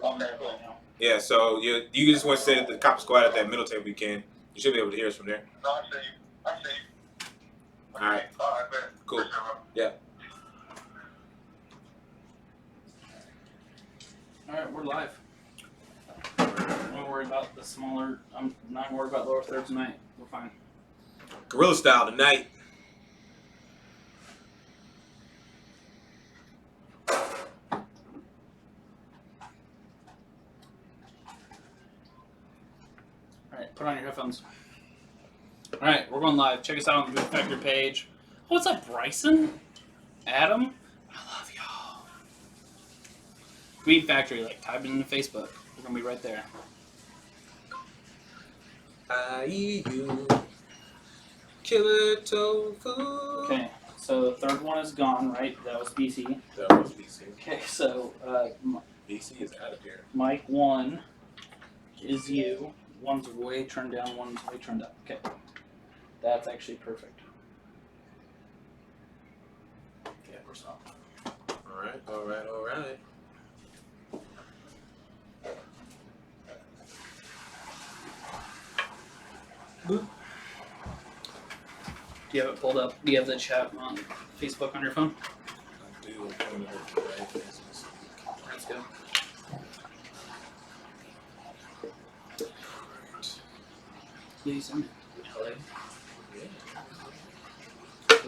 on there right now. Yeah, so you just want to sit at the copper squad at that middle table you can. You should be able to hear us from there. No, I see you. I see you. All right. All right, man. Cool. Yeah. All right, we're live. Don't worry about the smaller. I'm not worried about lower third tonight. We're fine. Guerrilla style tonight. Alright, put on your headphones. Alright, we're going live. Check us out on the Dweeb Factory page. Oh, what's up, Bryson? Adam? I love y'all. Dweeb Factory, like, type it into Facebook. We're going to be right there. IEU. Killer tofu. Okay, so the third one is gone, right? That was BC. That was BC. Okay, so BC is out of here. Mike 1 is you. One's way turned down, one's way turned up. Okay. That's actually perfect. Okay, we're stopped. Alright, alright, alright. Boop. Do you have it pulled up? Do you have the chat on Facebook on your phone? I do. I'm pulling it up right as we speak. Let's go. Please, I'm hello.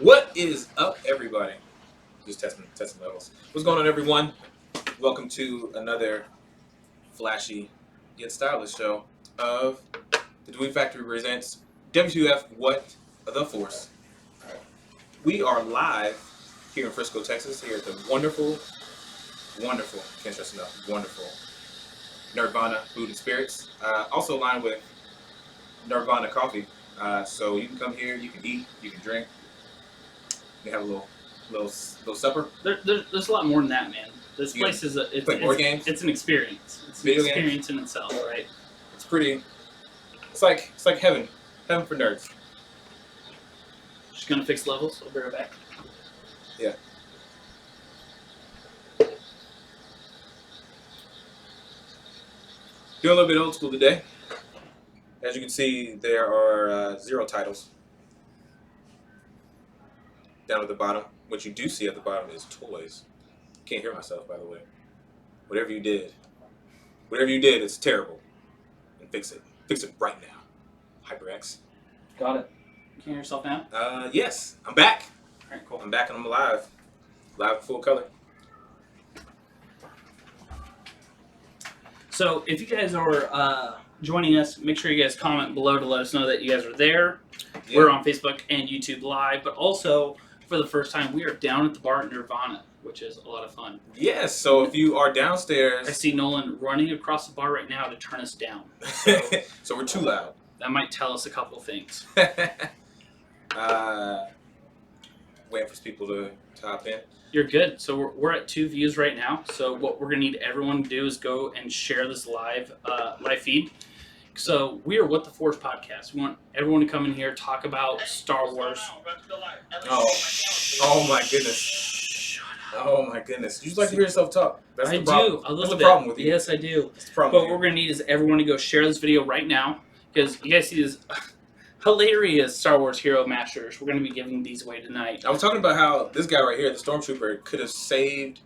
What is up, everybody? Just testing levels. What's going on, everyone? Welcome to another flashy yet stylish show of the Dweeb Factory presents WTF What the Force. We are live here in Frisco, Texas, here at the wonderful, can't stress enough, wonderful Nerdvana Spirits. Also aligned with Nerdvana Coffee. So you can come here, you can eat, you can drink. We have a little supper. There's a lot more than that, man. This place is board games. It's an experience. It's an Video experience games. in itself, right? It's pretty. It's like heaven for nerds. Just gonna fix levels. I'll be right back. Yeah. Doing a little bit old school today. As you can see, there are 0 titles down at the bottom. What you do see at the bottom is toys. Can't hear myself, by the way. Whatever you did, it's terrible. And fix it. Fix it right now. HyperX. Got it. Can you hear yourself now? Yes, I'm back. All right, cool. I'm back and I'm alive. Live in full color. So if you guys are joining us, make sure you guys comment below to let us know that you guys are there. Yeah. We're on Facebook and YouTube Live, but also for the first time, we are down at the bar at Nerdvana, which is a lot of fun. Yes, so if you are downstairs... I see Nolan running across the bar right now to turn us down. So we're too loud. That might tell us a couple of things. Waiting for people to hop in. You're good. So we're at 2 views right now. So what we're going to need everyone to do is go and share this live feed. So we are What the Force podcast. We want everyone to come in here, talk about Star Wars. Oh my goodness. Oh my goodness. You just like to hear yourself talk. That's the problem. A little bit. That's the problem with you. Yes, I do. That's the problem. But what we're going to need is everyone to go share this video right now. Because you guys see this hilarious Star Wars Hero Masters. We're going to be giving these away tonight. I was talking about how this guy right here, the Stormtrooper, could have saved...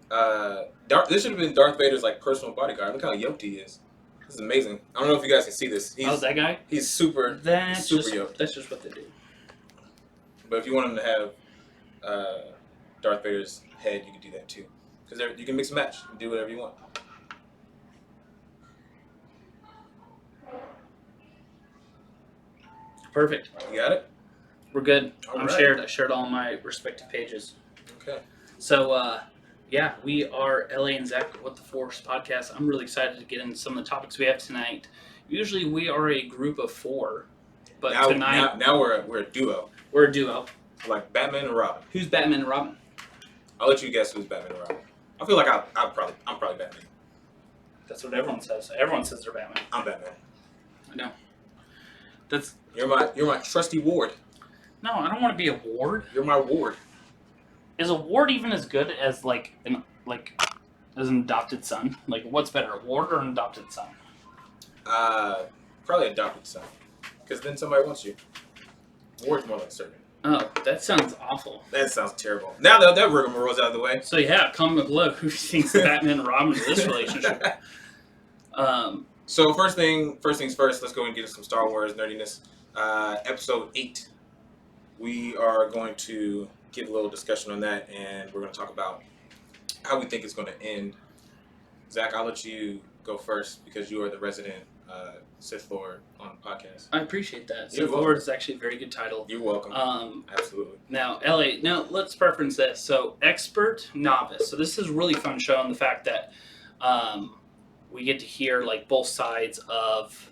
this should have been Darth Vader's personal bodyguard. Look how yoked he is. This is amazing. I don't know if you guys can see this. That guy? He's super yoked. That's just what they do. But if you want him to have Darth Vader's head, you can do that too. Because you can mix and match and do whatever you want. Perfect. You got it? We're good. All I'm right. shared. I shared all my respective pages. Okay. So, yeah, we are LA and Zach, What the Force podcast. I'm really excited to get into some of the topics we have tonight. Usually we are a group of 4, but tonight... Now we're a duo. We're a duo. Like Batman and Robin. Who's Batman and Robin? I'll let you guess who's Batman and Robin. I feel like I'm probably Batman. That's what everyone says. Everyone says they're Batman. I'm Batman. I know. You're my trusty ward. No, I don't want to be a ward. You're my ward. Is a ward even as good as as an adopted son? Like, what's better, a ward or an adopted son? Probably adopted son, because then somebody wants you. Ward's more like servant. Oh, that sounds awful. That sounds terrible. Now that rigmarole's out of the way. So yeah, comment below who thinks Batman and Robin in this relationship. So first things first. Let's go and get into some Star Wars nerdiness. Episode 8. We are going to give a little discussion on that, and we're going to talk about how we think it's going to end. Zach, I'll let you go first because you are the resident Sith Lord on the podcast. I appreciate that. You're Sith Lord is actually a very good title. You're welcome. Absolutely. Now, LA. Now let's preference this. So expert, novice. So this is really fun showing the fact that we get to hear like both sides of,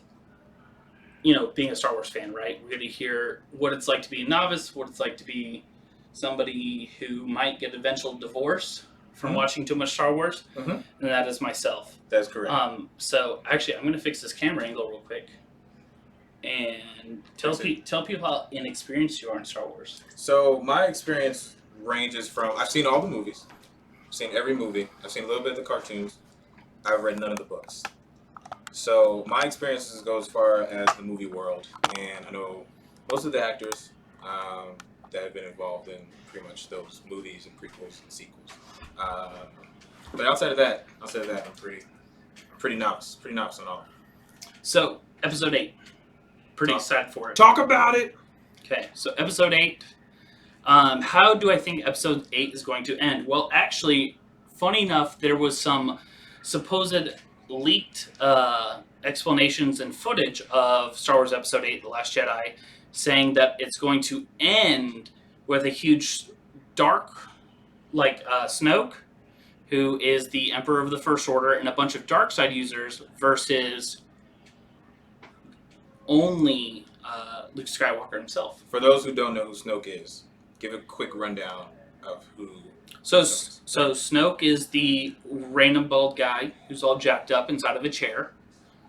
you know, being a Star Wars fan, right? We're going to hear what it's like to be a novice, what it's like to be somebody who might get eventual divorce from watching too much Star Wars, and that is myself. That's correct. So actually, I'm going to fix this camera angle real quick, and tell people how inexperienced you are in Star Wars. So my experience ranges from I've seen all the movies, I've seen every movie, I've seen a little bit of the cartoons, I've read none of the books. So my experiences go as far as the movie world, and I know most of the actors that have been involved in pretty much those movies and prequels and sequels. But outside of that, I'm pretty novice on all. So episode 8, pretty excited for it. Talk about it. Okay, so episode 8. How do I think episode 8 is going to end? Well, actually, funny enough, there was some supposed leaked explanations and footage of Star Wars Episode 8, The Last Jedi, saying that it's going to end with a huge dark, like Snoke, who is the Emperor of the First Order, and a bunch of dark side users versus only Luke Skywalker himself. For those who don't know who Snoke is, give a quick rundown of who. So Snoke is the random bald guy who's all jacked up inside of a chair.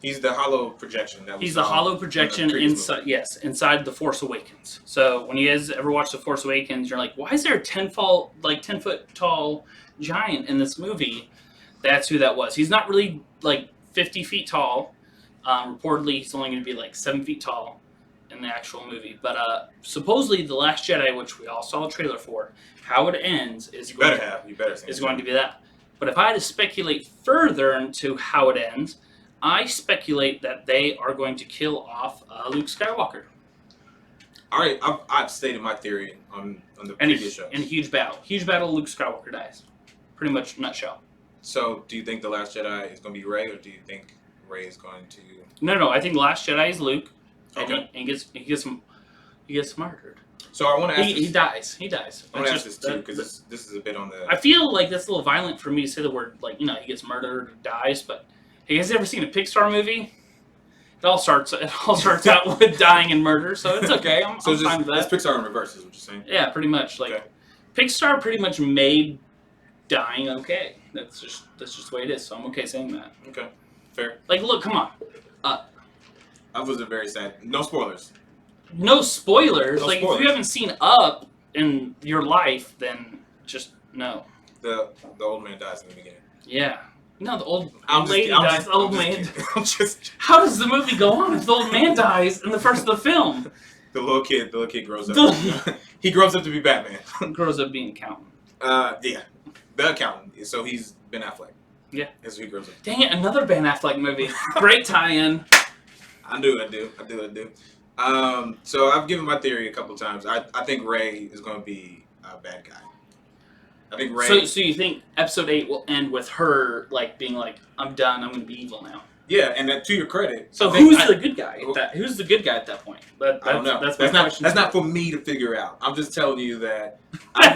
He's the hollow projection. He's the hollow projection inside. Yes, inside the Force Awakens. So when you guys ever watch the Force Awakens, you're like, why is there a 10-foot tall giant in this movie? That's who that was. He's not really like 50 feet tall. Reportedly, he's only going to be like 7 feet tall in the actual movie. But supposedly, The Last Jedi, which we all saw a trailer for, how it ends is going to be that. But if I had to speculate further into how it ends, I speculate that they are going to kill off Luke Skywalker. All right, I've stated my theory on the previous show. In a huge battle, Luke Skywalker dies. Pretty much nutshell. So, do you think The Last Jedi is going to be Rey, or do you think Rey is going to? No. I think The Last Jedi is Luke. Okay. And he gets murdered. So I want to ask. He dies. I want to ask this too because this is a bit on the. I feel like that's a little violent for me to say the word like he gets murdered or dies, but have you guys ever seen a Pixar movie? It all starts out with dying and murder, so it's okay. I'm fine with that. It's Pixar in reverse, is what you're saying. Yeah, pretty much. Like okay. Pixar pretty much made dying okay. That's just the way it is. So I'm okay saying that. Okay, fair. Like, look, come on. I wasn't very sad. No spoilers. No spoilers. No like spoilers. If you haven't seen Up in your life, then just no. The old man dies in the beginning. Yeah. No, the old lady dies. The old man. Just. How does the movie go on if the old man dies in the first of the film? The little kid grows up. He grows up to be Batman. Grows up being an accountant. Yeah, the accountant. So he's Ben Affleck. Yeah. As he grows up. Dang it! Another Ben Affleck movie. Great tie-in. I do. So I've given my theory a couple times. I think Rey is going to be a bad guy. I think Rey. So you think Episode 8 will end with her like being like, "I'm done. I'm going to be evil now." Yeah, and that, to your credit. So who's the good guy? Who's the good guy at that point? I don't know. That's not for me to figure out. I'm just telling you that I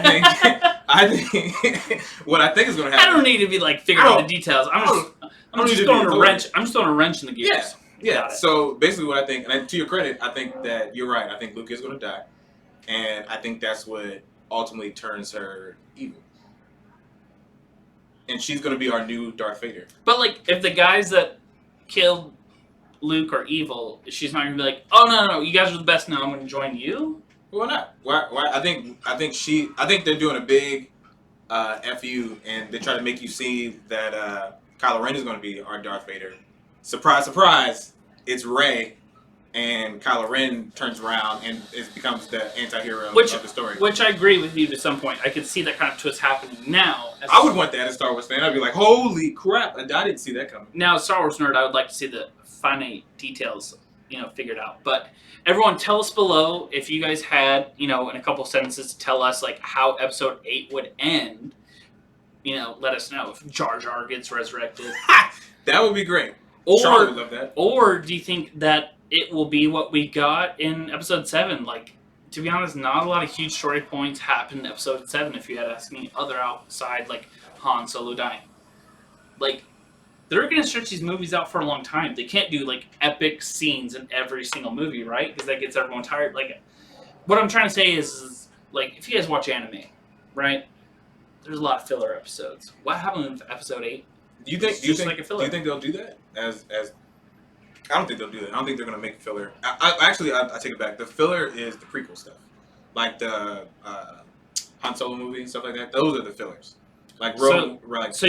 think what I think is going to happen. I don't need to be like figuring out the details. I'm just throwing a wrench. I'm just throwing a wrench in the gears. Yeah. So basically, what I think, and to your credit, I think that you're right. I think Luke is going to die, and I think that's what ultimately turns her evil. And she's going to be our new Darth Vader. But like, if the guys that killed Luke are evil, she's not going to be like, "Oh no, you guys are the best now. I'm going to join you." Why not? Why? I think they're doing a big FU, and they try to make you see that Kylo Ren is going to be our Darth Vader. Surprise, surprise! It's Rey, and Kylo Ren turns around and it becomes the anti-hero of the story. Which I agree with you to some point. I could see that kind of twist happening now. I would want that as a Star Wars fan. I'd be like, holy crap! I didn't see that coming. Now, Star Wars nerd, I would like to see the finite details, figured out. But everyone, tell us below if you guys had, in a couple sentences, to tell us like how Episode 8 would end. Let us know if Jar Jar gets resurrected. That would be great. Or would love that. Or do you think that it will be what we got in Episode 7? Like, to be honest, not a lot of huge story points happened in Episode 7 if you had asked me, other outside, like, Han Solo dying. Like, they're going to stretch these movies out for a long time. They can't do, like, epic scenes in every single movie, right? Because that gets everyone tired. Like, what I'm trying to say is, like, if you guys watch anime, right, there's a lot of filler episodes. What happened with Episode 8? Do you think like a filler. Do you think they'll do that? As I don't think they'll do that. I don't think they're gonna make filler. I take it back. The filler is the prequel stuff, like the Han Solo movie and stuff like that. Those are the fillers. Like Rogue One. So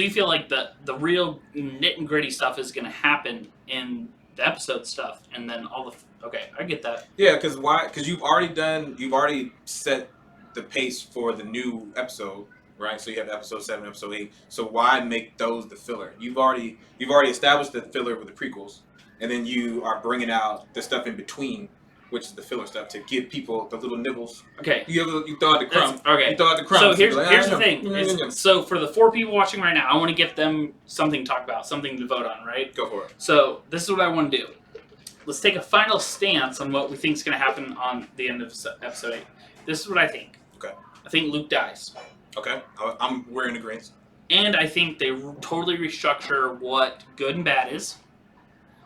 you feel like the real nit and gritty stuff is gonna happen in the episode stuff, and then all the okay, I get that. Yeah, because why? Because you've already set the pace for the new episode. Right, so you have episode 7, episode 8. So why make those the filler? You've already established the filler with the prequels, and then you are bringing out the stuff in between, which is the filler stuff to give people the little nibbles. Okay, you throw out the crumbs. Okay, you throw out the crumbs. So here's the thing. thing. So for the 4 people watching right now, I want to give them something to talk about, something to vote on. Right? Go for it. So this is what I want to do. Let's take a final stance on what we think is going to happen on the end of episode 8. This is what I think. Okay. I think Luke dies. Okay, we're in agreement. And I think they totally restructure what good and bad is.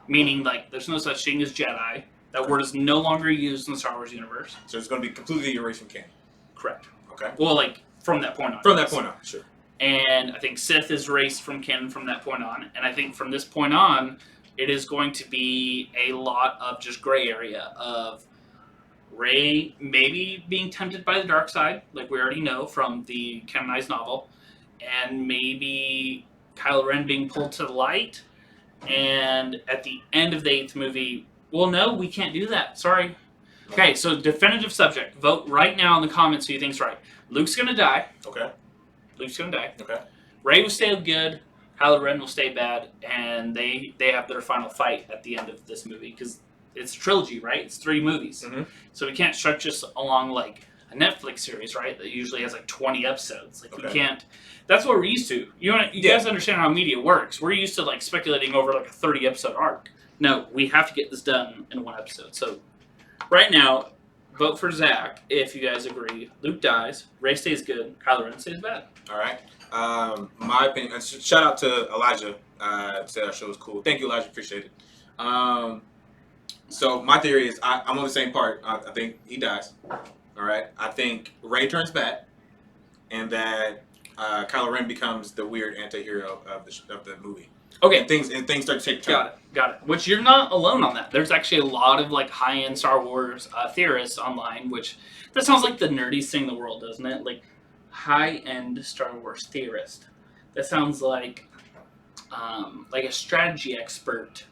Meaning, like, there's no such thing as Jedi. That word is no longer used in the Star Wars universe. So it's going to be completely erased from canon. Correct. Okay. Well, like, from that point on. From that point on, sure. And I think Sith is erased from canon from that point on. And I think from this point on, it is going to be a lot of just gray area of Rey maybe being tempted by the dark side, like we already know from the canonized novel, and maybe Kylo Ren being pulled to the light, and at the end of the 8th movie, well, no, we can't do that. Sorry. Okay, so definitive subject. Vote right now in the comments who you think's right. Luke's gonna die. Okay. Luke's gonna die. Okay. Rey will stay good. Kylo Ren will stay bad, and they have their final fight at the end of this movie because it's a trilogy, right? It's 3 movies. Mm-hmm. So we can't stretch this along like a Netflix series, right? That usually has like 20 episodes. Like you can't. That's what we're used to. You guys understand how media works. We're used to like speculating over like a 30 episode arc. No, we have to get this done in 1 episode. So right now, vote for Zach if you guys agree. Luke dies, Rey stays good, Kylo Ren stays bad. All right. My opinion. Shout out to Elijah. Said our show was cool. Thank you, Elijah. Appreciate it. So my theory is I'm on the same part. I think he dies. All right. I think Rey turns bad, and that Kylo Ren becomes the weird anti-hero of the movie. Okay. And things start to take turn. Got it. Which you're not alone on that. There's actually a lot of like high-end Star Wars theorists online, which that sounds like the nerdiest thing in the world, doesn't it? Like high-end Star Wars theorist. That sounds like a strategy expert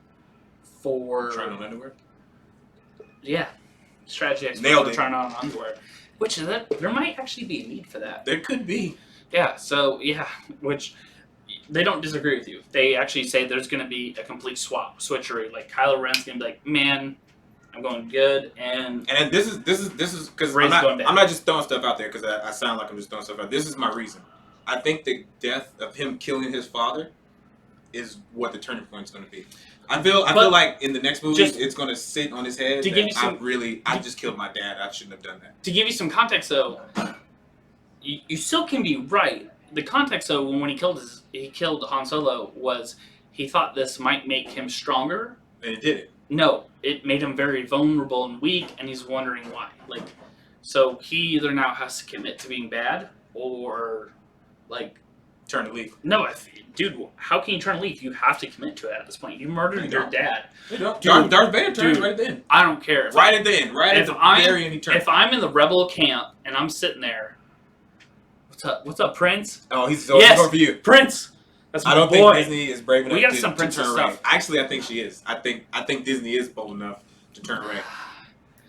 for Trying on underwear. Yeah, strategy expert Nailed for it. trying on underwear. Which is that there might actually be a need for that. There could be. Yeah. So yeah, which they don't disagree with you. They actually say there's going to be a complete switchery. Like Kylo Ren's going to be like, man, I'm going good, and this is because I'm not just throwing stuff out there because I sound like I'm just throwing stuff out. This is my reason. I think the death of him killing his father is what the turning point is going to be. I feel like in the next movie it's going to sit on his head. I just killed my dad. I shouldn't have done that. To give you some context, though, you still can be right. The context, though, when he killed Han Solo was he thought this might make him stronger, and it didn't. No, it made him very vulnerable and weak, and he's wondering why. Like, so he either now has to commit to being bad or like turn to leave. No, dude, how can you turn to leave? You have to commit to it at this point. You murdered your dad. Darth Vader turns right then. I don't care. Right at the end. Right at the very end, he turns. If I'm in the rebel camp and I'm sitting there, What's up, Prince? Oh, he's so Yes. going for you. Prince. That's my I don't boy. think Disney is brave enough We got to, some to princess turn stuff. Rey. Actually, I think she is. I think Disney is bold enough to turn Rey.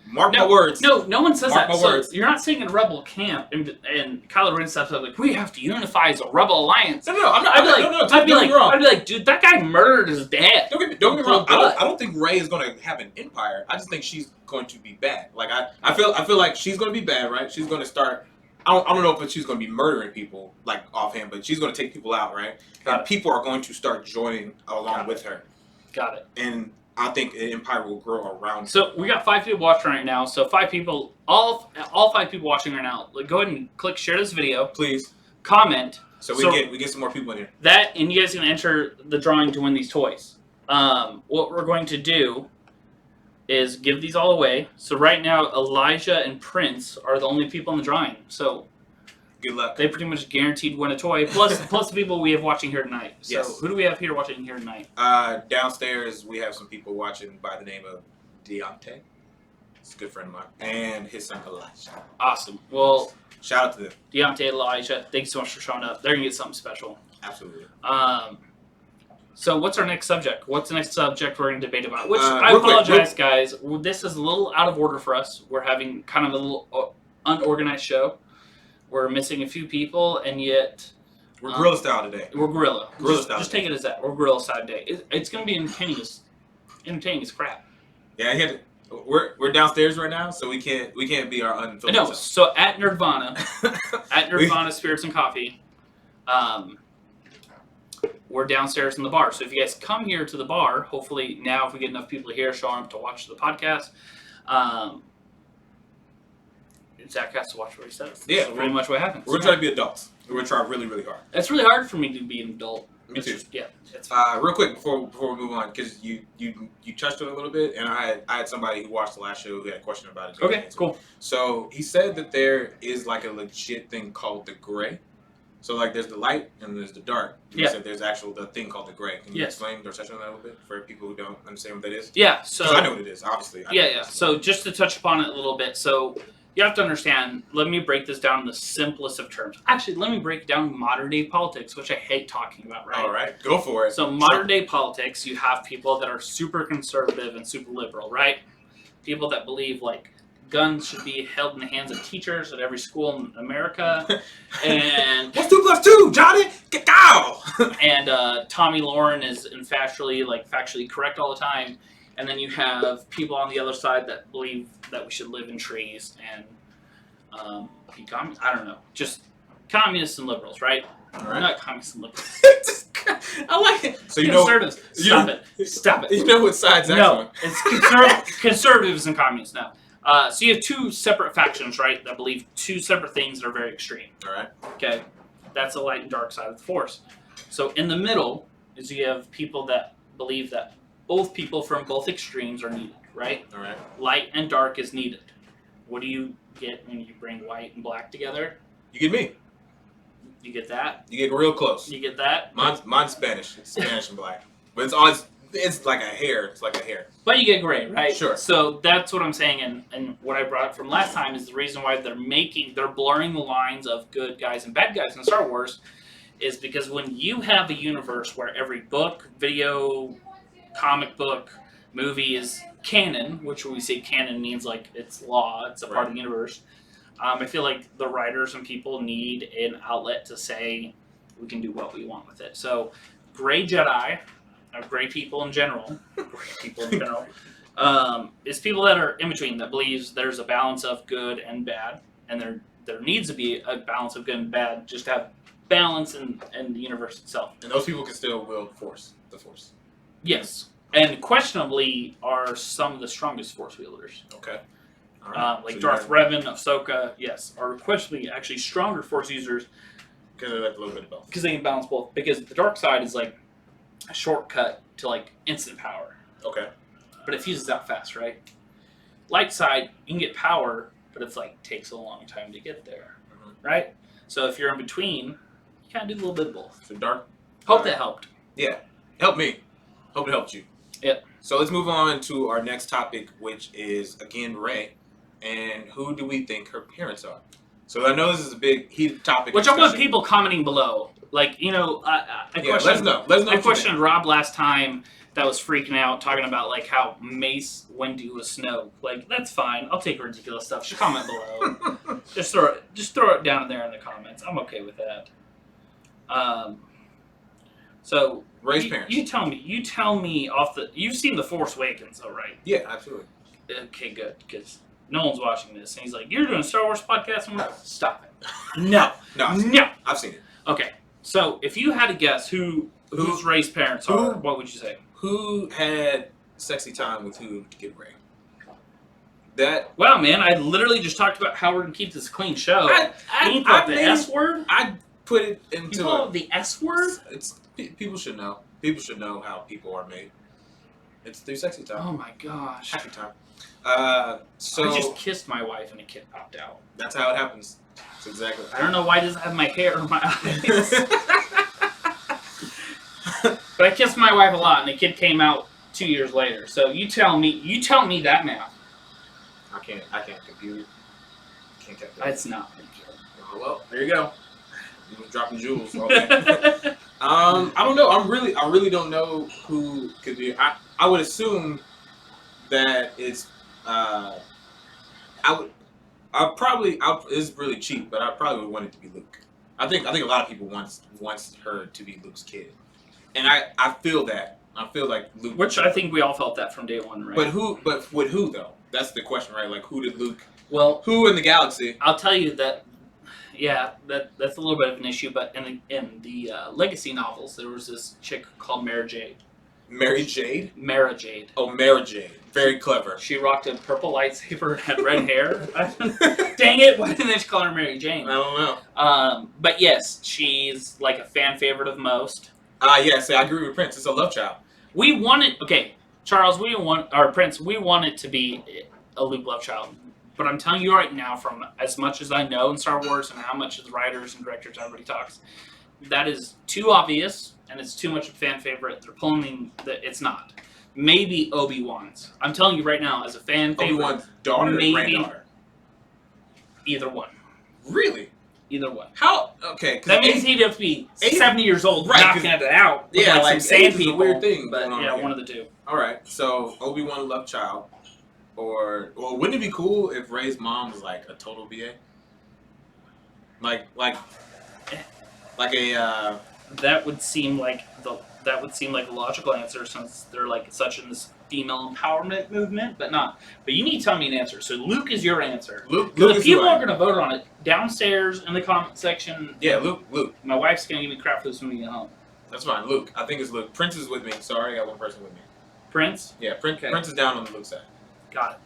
Mark my words. No one says Mark that. my So words. you're not saying in Rebel camp and Kylo Ren stuff like we have to unify as a Rebel alliance. No, I'm not. I'd be like, dude, that guy murdered his dad. Don't get me wrong. Blood. I don't think Rey is going to have an empire. I just think she's going to be bad. Like I feel like she's going to be bad, right? She's going to start. I don't know if she's going to be murdering people like offhand, but she's going to take people out, right? Got And it. people are going to start joining along Got with her, Got it. and I think an empire will grow around her. So we got 5 people watching right now. So 5 people, all 5 people watching right now. Go ahead and click share this video, Please, comment. so we get some more people in here. That, and you guys can enter the drawing to win these toys. What we're going to do is give these all away. So right now, Elijah and Prince are the only people in the drawing. So Good luck. they pretty much guaranteed to win a toy. Plus the people we have watching here tonight. So Yes. who do we have here watching here tonight? Downstairs, we have some people watching by the name of Deontay. It's a good friend of mine, and his son Elijah. Awesome. Well, Shout out to them. Deontay, Elijah, thanks so much for showing up. They're going to get something special. Absolutely. So what's our next subject? What's the next subject we're going to debate about? Which I real quick, apologize, guys. This is a little out of order for us. We're having kind of a little unorganized show. We're missing a few people, and yet We're gorilla style today. we're gorilla. Gorilla style. Just take it as that. We're gorilla side day. It's going to be entertaining as crap. Yeah, he had to, we're downstairs right now, so we can't be our unfiltered No, self. so at Nerdvana, at Nerdvana Spirits and Coffee, we're downstairs in the bar. So if you guys come here to the bar, hopefully now if we get enough people here showing up to watch the podcast, Zach has to watch what he says. Yeah, That's pretty much what happens. We're gonna try to be adults. We're gonna try really, really hard. It's really hard for me to be an adult. Me too. It's fine. Real quick before we move on, because you touched on it a little bit, and I had somebody who watched the last show who had a question about it. Okay, cool. So he said that there is like a legit thing called the gray. So like there's the light and there's the dark. And Yeah. He said there's the thing called the gray. Can you Yes. explain or touch on that a little bit for people who don't understand what that is? Yeah, so 'Cause I know what it is, obviously. I know what it is. So just to touch upon it a little bit, so you have to understand, let me break this down in the simplest of terms. Actually, let me break it down modern day politics, which I hate talking about, right? All right, go for it. So modern day politics, you have people that are super conservative and super liberal, right? People that believe like guns should be held in the hands of teachers at every school in America, and What's 2 + 2, Johnny? Get down! and Tommy Lauren is factually correct all the time. And then you have people on the other side that believe that we should live in trees and be I don't know, just communists and liberals, right? All right. Not communists and liberals. I like it. So you know- conservatives. Stop it. You know what side's that No, on? it's conservatives and communists. No. So you have 2 separate factions, right? That believe 2 separate things that are very extreme. All right. Okay, that's the light and dark side of the force. So in the middle is you have people that believe that both people from both extremes are needed, right? All right. Light and dark is needed. What do you get when you bring white and black together? You get me. You get that? You get real close. You get that? Mine's Spanish. It's Spanish and black. But it's like a hair. It's like a hair. But you get gray, right? Sure. So that's what I'm saying, and what I brought up from last time is the reason why they're blurring the lines of good guys and bad guys in Star Wars is because when you have a universe where every book, video, comic book, movie is canon, which when we say canon means like it's law, it's a part of the universe. I feel like the writers and people need an outlet to say we can do what we want with it. So, gray Jedi, or gray people in general, is people that are in between, that believes there's a balance of good and bad, and there needs to be a balance of good and bad, just to have balance in the universe itself. And those people can still wield the force. Yes. And questionably are some of the strongest force wielders. Okay. All right. Like So Darth Revan, Ahsoka, yes, are questionably actually stronger force users because they like a little bit of both. because they can balance both. Because the dark side is like a shortcut to like instant power, Okay. but it fuses out fast, right? Light side, you can get power, but it's like takes a long time to get there, right? So if you're in between, you kind of do a little bit of both. So dark. Hope that helped. Yeah. Help me. Hope it helped you. Yeah. So let's move on to our next topic, which is again Rey, and who do we think her parents are? So I know this is a big heated topic. Which I want discussion. people commenting below. Like, you know, I Yeah, let us know. Let us know. I what you questioned Rob last time that was freaking out, talking about like how Mace Windu was Snoke. Like, that's fine. I'll take ridiculous stuff. Just comment below. think. just throw it down there in the comments. I'm okay with that. So Rey's parents. You tell me you've seen The Force Awakens, though, right? Yeah, absolutely. Okay, good, because no one's watching this, and he's like, "You're doing a Star Wars podcast." I'm like, "Stop it! No, No, I've seen it. Okay, so if you had to guess whose Rey's parents are, what would you say? Who had sexy time with who to get Rey? That. Wow, man! I literally just talked about how we're gonna keep this a clean show. You thought the S word? I put it You into call it the S word? people should know. People should know how people are made. It's through sexy time. Oh my gosh! Happy time. So I just kissed my wife and a kid popped out. that's how it happens. That's exactly. I don't know why it doesn't have my hair or my eyes. But I kissed my wife a lot, and the kid came out 2 years later. So you tell me that now. I can't compute. Can't calculate. That's not. Oh, well, there you go. You were dropping jewels. Okay. I don't know. I really don't know who could be. I would assume that it's. It's really cheap, but I probably would want it to be Luke. I think a lot of people wants her to be Luke's kid, and I feel that. I feel like Luke. Which I think we all felt that from day one, right? But who? But with who though? That's the question, right? Like, who did Luke? Well, who in the galaxy? I'll tell you that. Yeah, that's a little bit of an issue. But in the Legacy novels, there was this chick called Mara Jade. Mary Jade? Mara Jade. Oh, Mara Jade. Very clever. She rocked a purple lightsaber and had red hair. Dang it! Why didn't they just call her Mary Jane? I don't know. But yes, she's like a fan favorite of most. Yes, I agree with Prince. It's a love child. We wanted, Charles, Prince, we want it to be a Luke love child. But I'm telling you right now, from as much as I know in Star Wars and how much the writers and directors, everybody talks, that is too obvious and it's too much of a fan favorite. They're pulling it's not. Maybe Obi-Wan's. I'm telling you right now, as a fan favorite. Obi-Wan's daughter or granddaughter? Either one. Really? Either one. How? Okay. That means he'd have to be 70 years old, right, knocking it out. With yeah, like some sand people. A weird thing. But yeah, here. one of the two. All right. So Obi-Wan love child, or wouldn't it be cool if Rey's mom was like a total BA? Like a. That would seem like a logical answer since they're like such in this female empowerment movement, but not. But you need to tell me an answer. So Luke is your answer. Luke The is people who are going to vote on it downstairs in the comment section. Yeah, Luke. My wife's going to give me crap for this when we get home. That's fine. Luke. I think it's Luke. Prince is with me. Sorry, I got one person with me. Prince? Yeah, Prince is down on the Luke side. Got it.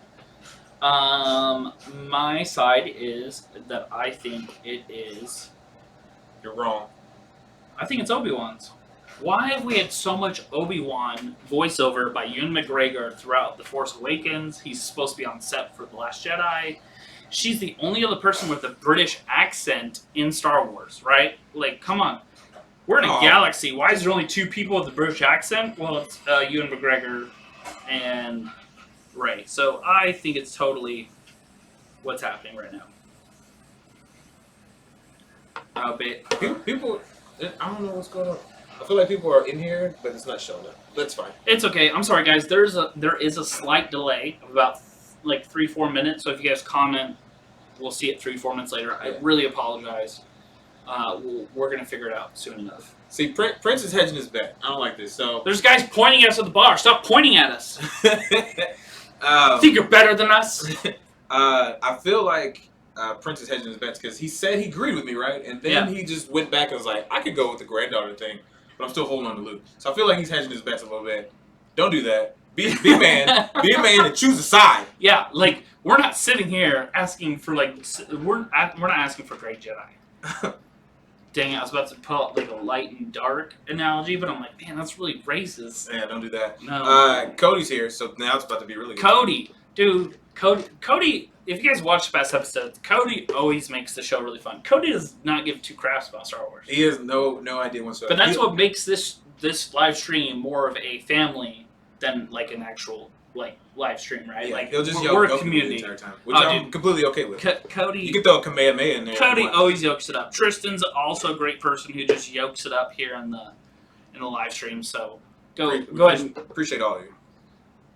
My side is that I think it is. You're wrong. I think it's Obi-Wan's. Why have we had so much Obi-Wan voiceover by Ewan McGregor throughout The Force Awakens? He's supposed to be on set for The Last Jedi. She's the only other person with a British accent in Star Wars, right? Like, come on. We're in a galaxy. Why is there only 2 people with a British accent? Well, it's Ewan McGregor and Rey. So I think it's totally what's happening right now. People, I don't know what's going on. I feel like people are in here, but it's not showing up. That's fine. It's okay. I'm sorry, guys. There is a slight delay of about like 3-4 minutes. So if you guys comment, we'll see it 3-4 minutes later. I really apologize. We're gonna figure it out soon enough. See, Prince is hedging his bet. I don't like this. So there's guys pointing at us at the bar. Stop pointing at us. Think you're better than us? I feel like Prince is hedging his bets because he said he agreed with me, right? And then he just went back and was like, I could go with the granddaughter thing, but I'm still holding on to Luke. So I feel like he's hedging his bets a little bit. Don't do that. Be a man. Be a man and choose a side. Yeah, like we're not sitting here asking for we're not asking for great Jedi. Dang it, I was about to put out like a light and dark analogy, but I'm like, man, that's really racist. Yeah, don't do that. No. Cody's here, so now it's about to be really good. Cody, dude, Cody, if you guys watch past episodes, Cody always makes the show really fun. Cody does not give 2 craps about Star Wars. He has no idea whatsoever. But that's what makes this live stream more of a family than like an actual live stream, right? Yeah, Like he'll just we're yell a Goku community. the entire time, which Oh, I'm dude. completely okay with. Cody. You can throw a Kamehameha in there. if you Cody want. always yokes it up. Tristan's also a great person who just yokes it up here in the live stream. So go ahead. Appreciate all of you.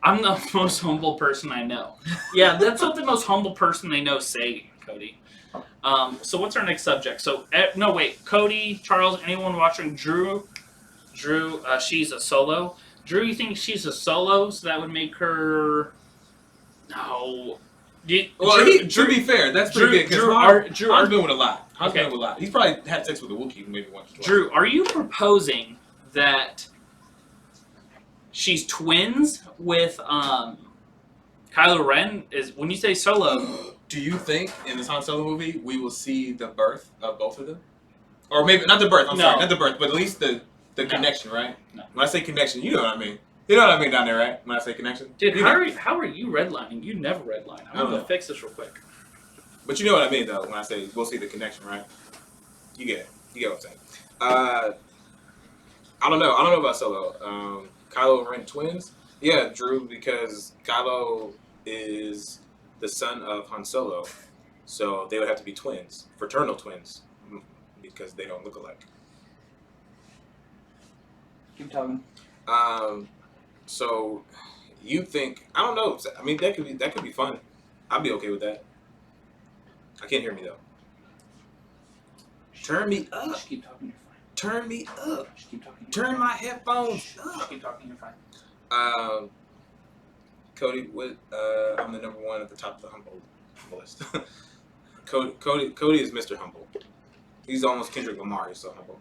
I'm the most humble person I know. Yeah, that's what the most humble person they know say, Cody. So what's our next subject? So no, wait, Cody, Charles, anyone watching? Drew, she's a solo. Drew, you think she's a solo? So that would make her. No. To be fair, that's pretty good. Because Han's been with a lot. Been with a lot. He's probably had sex with a Wookiee maybe once. Drew, are you proposing that she's twins with Kylo Ren? Is when you say solo? Do you think in this Han Solo movie we will see the birth of both of them, or maybe not the birth? I'm sorry, not the birth, but at least the connection, right? No. When I say connection, you know what I mean. You know what I mean down there, right? When I say connection, Dude, how are you redlining? You never redline. I'm gonna fix this real quick. But you know what I mean, though, when I say we'll see the connection, right? You get it. You get what I'm saying. I don't know. I don't know about Solo. Kylo Ren twins? Yeah, Drew, because Kylo is the son of Han Solo. So they would have to be twins. Fraternal twins. Because they don't look alike. Keep talking. So you think, I don't know. I mean, that could be fun. I'd be okay with that. I can't hear me though. Turn me up. Just keep talking, you're fine. Turn me up. Just keep talking. Turn my headphones up. Just keep talking, you're fine. Cody, I'm the number one at the top of the humble list. Cody is Mr. Humble. He's almost Kendrick Lamar. He's so humble.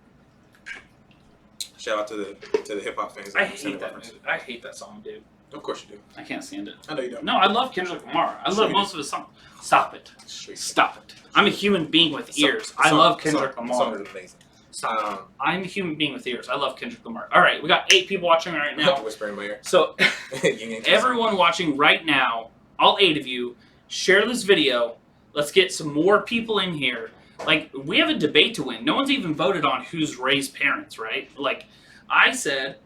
Shout out to the hip hop fans. I hate that movie. I hate that song, dude. Of course you do. I can't stand it. I know you don't. No, I love Kendrick Lamar. I love most of his songs. Stop it. Stop it. I'm a human being with ears. I love Kendrick Lamar. The song is amazing. Stop. I'm a human being with ears. I love Kendrick Lamar. All right, we got 8 people watching right now. Whisper in my ear. So, everyone watching right now, all 8 of you, share this video. Let's get some more people in here. Like, we have a debate to win. No one's even voted on who's Rey's parents, right? Like, I said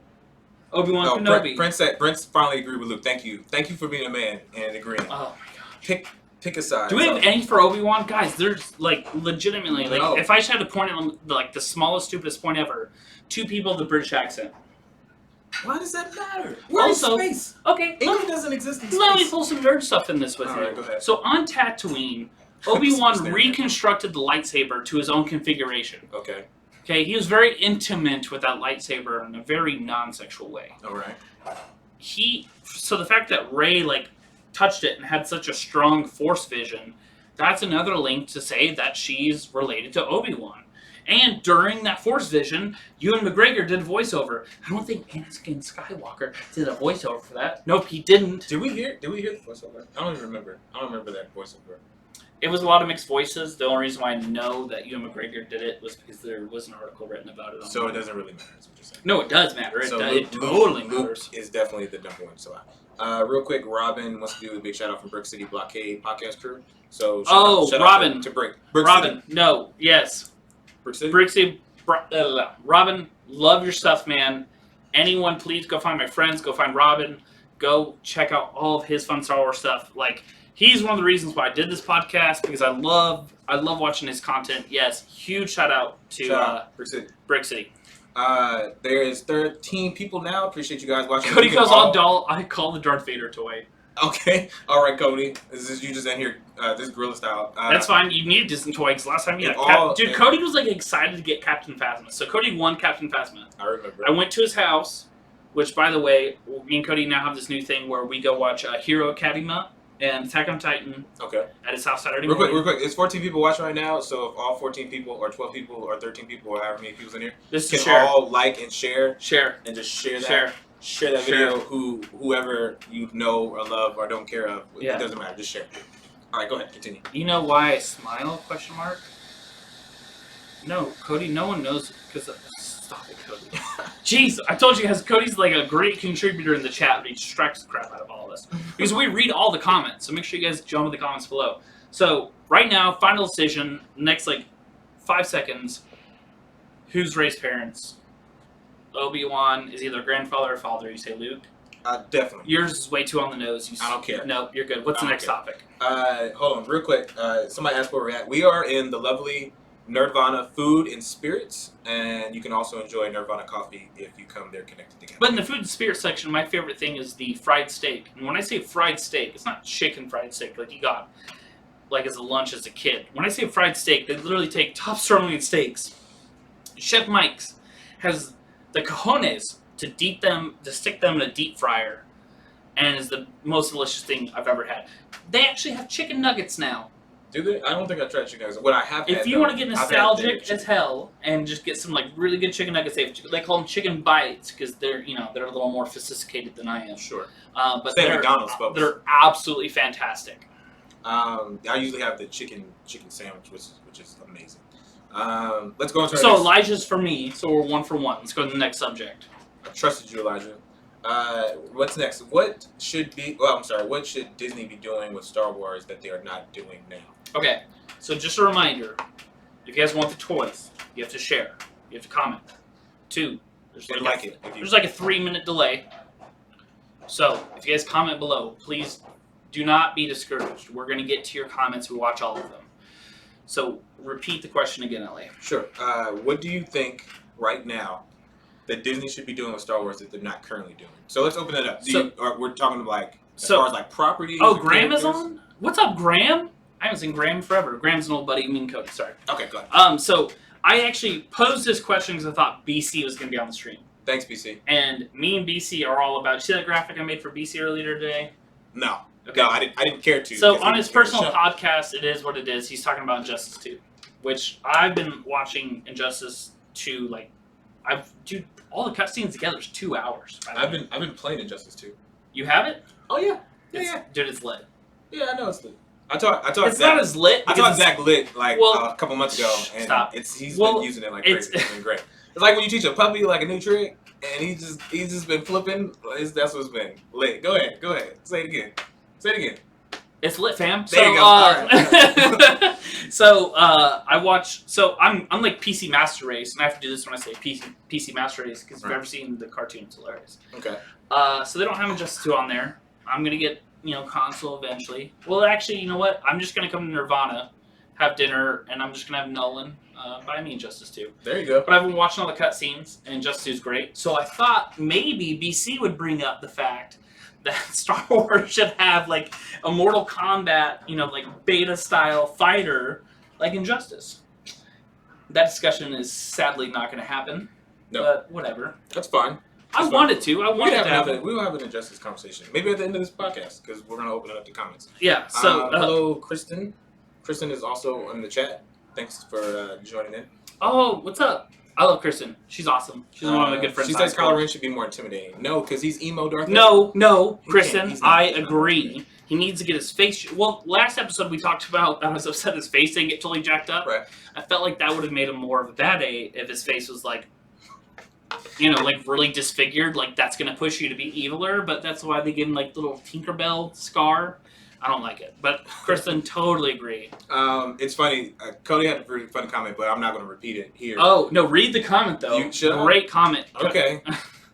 Obi-Wan Kenobi. Brent finally agreed with Luke. Thank you for being a man and agreeing. Oh my god. Pick a side. Do we have any for Obi-Wan? Guys, there's, like, legitimately, like, No. if I just had to point at them, like, the smallest, stupidest point ever, 2 people with a British accent. Why does that matter? We're in space. Okay, English doesn't exist in space. let me pull some nerd stuff in this with you. Alright, go ahead. So, on Tatooine, Obi-Wan reconstructed the lightsaber to his own configuration. Okay. Okay, he was very intimate with that lightsaber in a very non-sexual way. Alright. So the fact that Rey, like, touched it and had such a strong Force vision, that's another link to say that she's related to Obi-Wan. And during that Force vision, Ewan McGregor did a voiceover. I don't think Anakin Skywalker did a voiceover for that. Nope, he didn't. Did we hear the voiceover? I don't even remember. I don't remember that voiceover. It was a lot of mixed voices. The only reason why I know that Ewan McGregor did it was because there was an article written about it. So it doesn't really matter, is what you're saying. No, it does matter. It Luke totally matters. Is definitely the number one. So, real quick, Robin wants to do a big shout out from Brick City Blockade podcast crew. So, shout Robin. out to Brick Robin, City. no, yes. Brick City? Robin, love your stuff, man. Anyone, please go find my friends. Go find Robin. Go check out all of his fun Star Wars stuff. Like, he's one of the reasons why I did this podcast, because I love watching his content. Yes, huge shout out to Brick City. There is 13 people now. Appreciate you guys watching. Cody goes all dull. I call the Darth Vader toy. Okay. All right, Cody. This is you just in here, this gorilla style. That's fine. You need a Disney toy, because last time you had Cody was like excited to get Captain Phasma. So Cody won Captain Phasma. I remember. I went to his house, which, by the way, me and Cody now have this new thing where we go watch Hero Academia and Attack on Titan. Okay. At his house Saturday morning. Real quick. It's 14 people watching right now. So if all 14 people, or 12 people, or 13 people, or however many people's in here, can all like and share, and just share that. Share that video. Whoever you know or love or don't care of, it doesn't matter. Just share. All right, go ahead. Continue. You know why I smile? Question mark. No, Cody. No one knows because. Stop it, Cody. Jeez, I told you guys, Cody's like a great contributor in the chat, but he distracts the crap out of all of us. Because we read all the comments, so make sure you guys jump in the comments below. So, right now, final decision, next, 5 seconds. Who's Rey's parents? Obi-Wan is either grandfather or father. You say Luke? Definitely. Yours is way too on the nose. I don't care. No, you're good. What's the next topic? Hold on, real quick. Somebody asked where we're at. We are in the lovely Nerdvana Food and Spirits, and you can also enjoy Nerdvana coffee if you come there connected together. But in the food and spirit section, my favorite thing is the fried steak. And when I say fried steak, it's not chicken fried steak like you got like as a lunch as a kid. When I say fried steak, they literally take top sirloin steaks. Chef Mike's has the cojones to stick them in a deep fryer, and is the most delicious thing I've ever had. They actually have chicken nuggets now. Do they? I don't think I tried chicken nuggets. What I have If had, you want to get nostalgic as hell and just get some like really good chicken nuggets, they call them chicken bites because they're they're a little more sophisticated than I am. Sure. But Same McDonald's, folks. They're absolutely fantastic. I usually have the chicken sandwich, which is amazing. Let's go into our So next. Elijah's for me, so we're 1 for 1. Let's go to the next subject. I trusted you, Elijah. What's next? What should Disney be doing with Star Wars that they are not doing now? Okay, so just a reminder, if you guys want the toys, you have to share. You have to comment. 2, there's there's like a 3-minute delay. So if you guys comment below, please do not be discouraged. We're going to get to your comments. We watch all of them. So repeat the question again, Ellie. Sure. What do you think right now that Disney should be doing with Star Wars that they're not currently doing? So let's open it up. We're talking like as far as like properties. Oh, Graham is on? What's up, Graham? I haven't seen Graham forever. Graham's an old buddy, me and Cody. Sorry. Okay, go ahead. So I actually posed this question because I thought BC was going to be on the stream. Thanks, BC. And me and BC are all about. See that graphic I made for BC earlier today? No. Okay. No, I didn't care to. So on his personal podcast, it is what it is. He's talking about Injustice 2, which I've been watching Injustice 2. Like, dude, all the cutscenes together is 2 hours. I've been playing Injustice 2. You have it? Oh yeah. Yeah. Dude, it's lit. Yeah, I know it's lit. I taught It's Zach, not as lit. I taught Zach lit like a couple months ago, and stop. He's been using it like crazy. It's been great. It's like when you teach a puppy like a new trick, and he's just been flipping. That's what's been lit. Go ahead. Say it again. It's lit, fam. There you go. Right. So I watch. So I'm like PC Master Race, and I have to do this when I say PC Master Race because if you've ever seen the cartoon, it's hilarious. Okay. So they don't have Injustice 2 on there. I'm gonna get console eventually. Well, actually, you know what? I'm just gonna come to Nerdvana, have dinner, and I'm just gonna have Nolan buy me Injustice 2. There you go. But I've been watching all the cutscenes, and Injustice 2 is great. So I thought maybe BC would bring up the fact that Star Wars should have like a Mortal Kombat, like beta style fighter, like Injustice. That discussion is sadly not going to happen. No. But whatever. That's fine. I wanted to have it. We will have an Injustice conversation. Maybe at the end of this podcast, because we're going to open it up to comments. Yeah, so... hello, Kristen. Kristen is also in the chat. Thanks for joining in. Oh, what's up? I love Kristen. She's awesome. She's one of my good friends. She says Kylo Ren should be more intimidating. No, because he's emo Darth Vader. No, Kristen, I agree. He needs to get his face... Well, last episode we talked about I was upset his face didn't get totally jacked up. Right. I felt like that would have made him more of a bad-A if his face was like... like really disfigured, like that's gonna push you to be eviler, but that's why they give him like little Tinkerbell scar. I don't like it, but Kristen totally agree. It's funny. Cody had a pretty funny comment, but I'm not gonna repeat it here. Oh no, read the comment though. Great comment. Okay.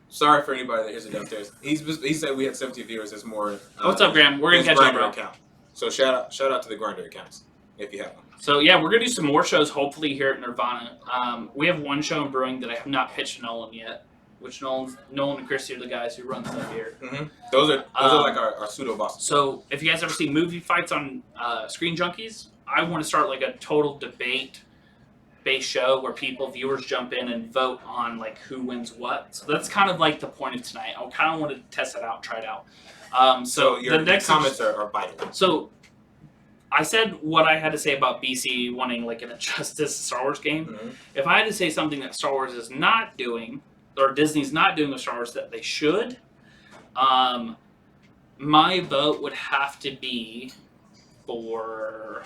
Sorry for anybody that hears it downstairs. He said we had 70 viewers. There's more. What's up, Graham? We're gonna catch up, bro. Account. So shout out to the Grindr accounts if you have one. So yeah, we're gonna do some more shows hopefully here at Nerdvana. We have one show in brewing that I have not pitched to Nolan yet, which Nolan and Christy are the guys who run stuff here. Mm-hmm. Those are like our pseudo bosses. So if you guys ever see movie fights on Screen Junkies, I want to start like a total debate based show where viewers jump in and vote on like who wins what. So that's kind of like the point of tonight. I kind of want to test it out, try it out. So your next comments are vital. So I said what I had to say about BC wanting like an Injustice Star Wars game. Mm-hmm. If I had to say something that Star Wars is not doing, or Disney's not doing with Star Wars that they should, my vote would have to be for...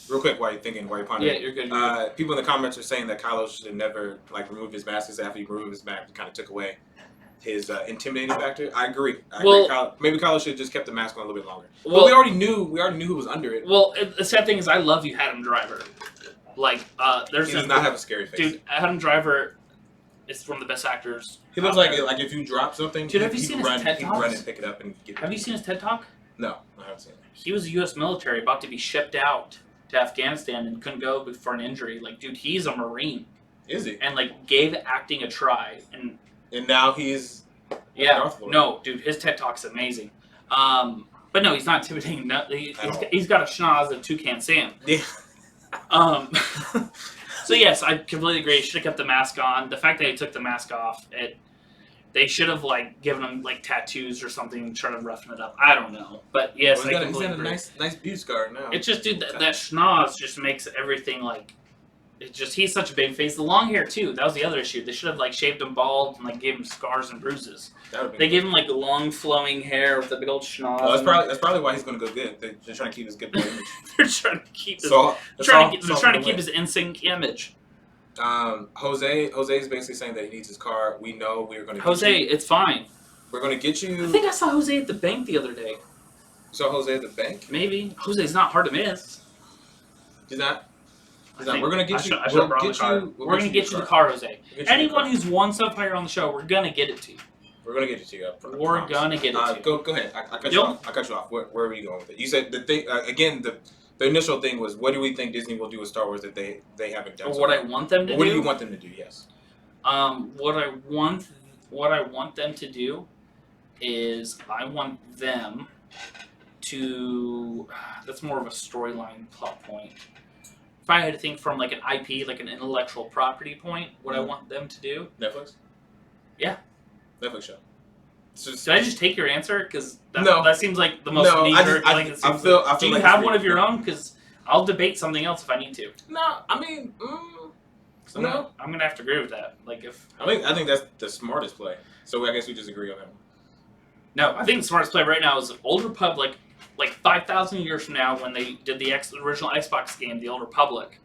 Real quick, while you're pondering. Yeah, you're good. People in the comments are saying that Kylo should have never removed his mask, because after he removed his mask, it kind of took away his intimidating factor. I agree. Maybe Kylo should have just kept the mask on a little bit longer. Well, we already knew who was under it. Well, the sad thing is, I love you, Adam Driver. Like, he does not have a scary face. Dude, Adam Driver, It's one of the best actors. He looks out like there. like if you drop something, Dude, have you he seen can his run, TED he can run Talks? and pick it up and get it. Have you seen his TED Talk? No, I haven't seen it. He was a U.S. military about to be shipped out to Afghanistan and couldn't go for an injury. Like, dude, he's a Marine Is he? and like gave acting a try. And now he's Darth Lord. no, dude, his TED Talk's amazing. But no, he's not intimidating. No, he's got a schnoz of Toucan Sam. Yeah. So yes, I completely agree. Should have kept the mask on. The fact that he took the mask off, they should have like given him like tattoos or something, trying to roughen it up. I don't know, but yes, Well, I he's completely got agree. a nice beauty scar now. It's just, dude, that schnoz just makes everything like. He's such a big face. The long hair too. That was the other issue. They should have like shaved him bald and like gave him scars and bruises. They gave him like long flowing hair with a big old schnoz. Well, that's probably why he's going to go good. They're trying to keep his good boy image. They're trying to keep his. They're trying to keep his NSYNC image. Jose's basically saying that he needs his car. We know we're going to. Jose, it's fine. We're going to get you. I think I saw Jose at the bank the other day. You saw Jose at the bank? Maybe Jose's not hard to miss. He's not. We're gonna get you. We're gonna get you the car, Jose. Anyone who's won so far on the show, we're gonna get it to you. We're gonna get it to you. We're gonna get it to you. Go ahead. I cut you off. I cut you off. Where were you going with it? You said the thing again. The initial thing was, what do we think Disney will do with Star Wars that they haven't done? Or what I want them to do. What do you want them to do? Yes. What I want them to do is I want them to. That's more of a storyline plot point. If I had to think from like an IP, like an intellectual property point, what I want them to do. Netflix? Yeah. Netflix show. Did I just take your answer? Because no. That seems like the most knee-jerk. I feel do you like have one of your own? Because I'll debate something else if I need to. No, I mean, so no. I'm gonna have to agree with that. Like if I think that's the smartest play. So I guess we just agree on that one. No, I think the smartest play right now is Old Republic. Like 5,000 years from now, when they did the original Xbox game, The Old Republic.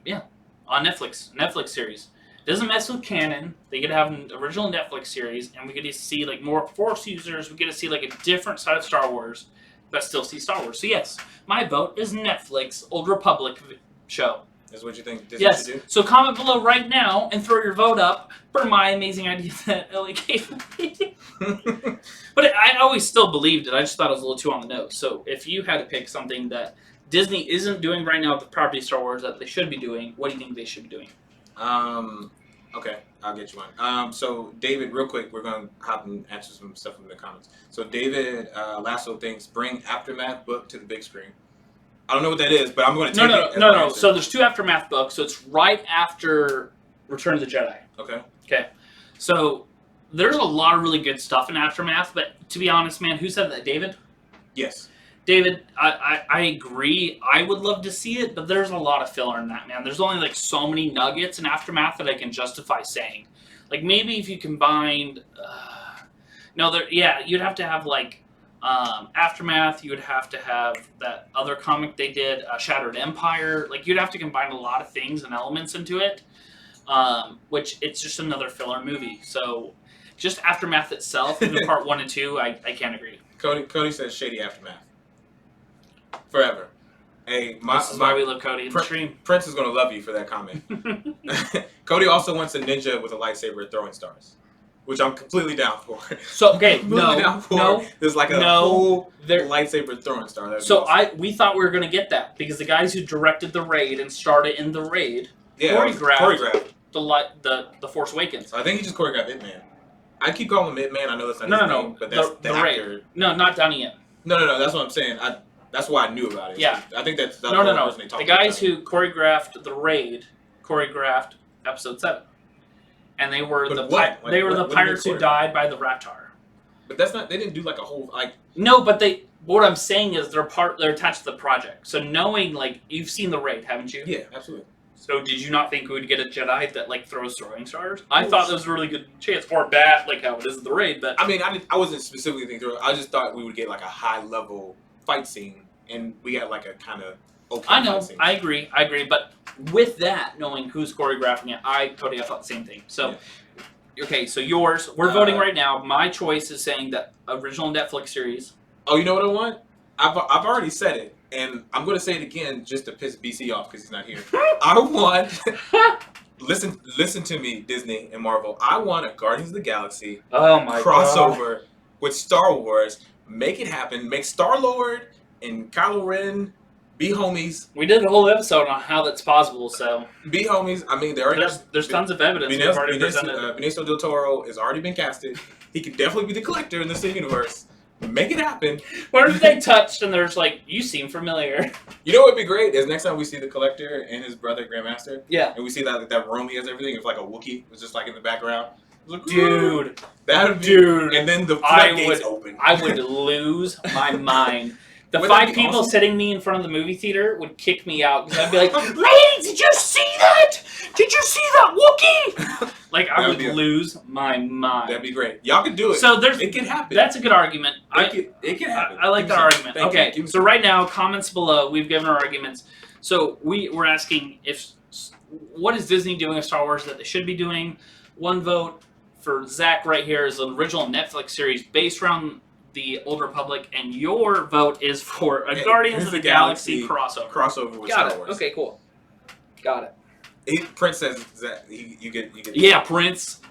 Yeah, on Netflix series. Doesn't mess with canon. They get to have an original Netflix series, and we get to see like more Force users. We get to see like a different side of Star Wars, but still see Star Wars. So yes, my vote is Netflix Old Republic show. Is what you think Disney should do? So comment below right now and throw your vote up for my amazing idea that Ellie gave me. But I always still believed it. I just thought it was a little too on the nose. So if you had to pick something that Disney isn't doing right now with the property Star Wars that they should be doing, what do you think they should be doing? Okay, I'll get you one. So David, real quick, we're gonna hop and answer some stuff in the comments. So David Lasso thinks bring Aftermath book to the big screen. I don't know what that is, but I'm going to take it. No. So there's 2 Aftermath books. So it's right after Return of the Jedi. Okay. So there's a lot of really good stuff in Aftermath, but to be honest, man, who said that? David? Yes. David, I agree. I would love to see it, but there's a lot of filler in that, man. There's only like so many nuggets in Aftermath that I can justify saying. Like maybe if you combined, you'd have to have like Aftermath. You would have to have that other comic they did, Shattered Empire. Like you'd have to combine a lot of things and elements into it, which it's just another filler movie. So just Aftermath itself, even part 1 and 2, I can't agree. Cody says shady Aftermath. Forever. Hey, this is why we love Cody in the stream. Prince is going to love you for that comment. Cody also wants a ninja with a lightsaber throwing stars, which I'm completely down for. So okay, There's like a whole lightsaber throwing star. So we thought we were going to get that because the guys who directed the raid and starred in the raid choreographed the Force Awakens. So I think he just choreographed Ip Man. I keep calling him Ip Man. I know that's not his name, but that's the actor. Raid. No, not Donnie Yen. No. That's what I'm saying. That's why I knew about it. Yeah. I think that's no. The guys who choreographed the raid choreographed Episode 7, and they were the pirates who died by the Raptor. But that's not. They didn't do like a whole like. No, but what I'm saying is they're attached to the project. So knowing like you've seen the raid, haven't you? Yeah, absolutely. So did you not think we would get a Jedi that like throws throwing stars? I thought there was a really good chance, or bad, like how it is in the raid. But I mean, I wasn't specifically thinking. I just thought we would get like a high level fight scene, and we got like a kind of okay. I know, fight scene. I agree. But with that, knowing who's choreographing it, I thought the same thing. So, okay, so yours, we're voting right now. My choice is saying that original Netflix series. Oh, you know what I want? I've already said it. And I'm going to say it again just to piss BC off because he's not here. I want listen to me, Disney and Marvel. I want a Guardians of the Galaxy Oh my god. crossover with Star Wars. Make it happen. Make Star-Lord and Kylo Ren be homies. We did a whole episode on how that's possible, so Be homies. I mean, they already there's tons of evidence. We've already presented. Benicio del Toro has already been casted. He can definitely be the Collector in this universe. Make it happen. What if they touched and there's like, you seem familiar? You know what would be great is next time we see the Collector and his brother Grandmaster. Yeah. And we see that room he has everything. It's like a Wookiee. It's just like in the background. Like, Dude. that would be. Dude. And then the floodgates open. I would lose my mind. The Wouldn't that 5 be people awesome? sitting me in front of the movie theater would kick me out because I'd be like, "Lady, did you see that? Did you see that Wookiee?" Like I would lose my mind. That'd be great. Y'all could do it. So it can happen. That's a good argument. It can happen. I like that argument. Thank Okay, you. so right now, comments below, we've given our arguments. So we're asking what is Disney doing with Star Wars that they should be doing? 1 vote for Zach right here is an original Netflix series based around the Old Republic, and your vote is for a Guardians of the Galaxy crossover. Crossover with Got Star it. Wars. Okay, cool. Got it. Prince says that you get. Yeah, Prince.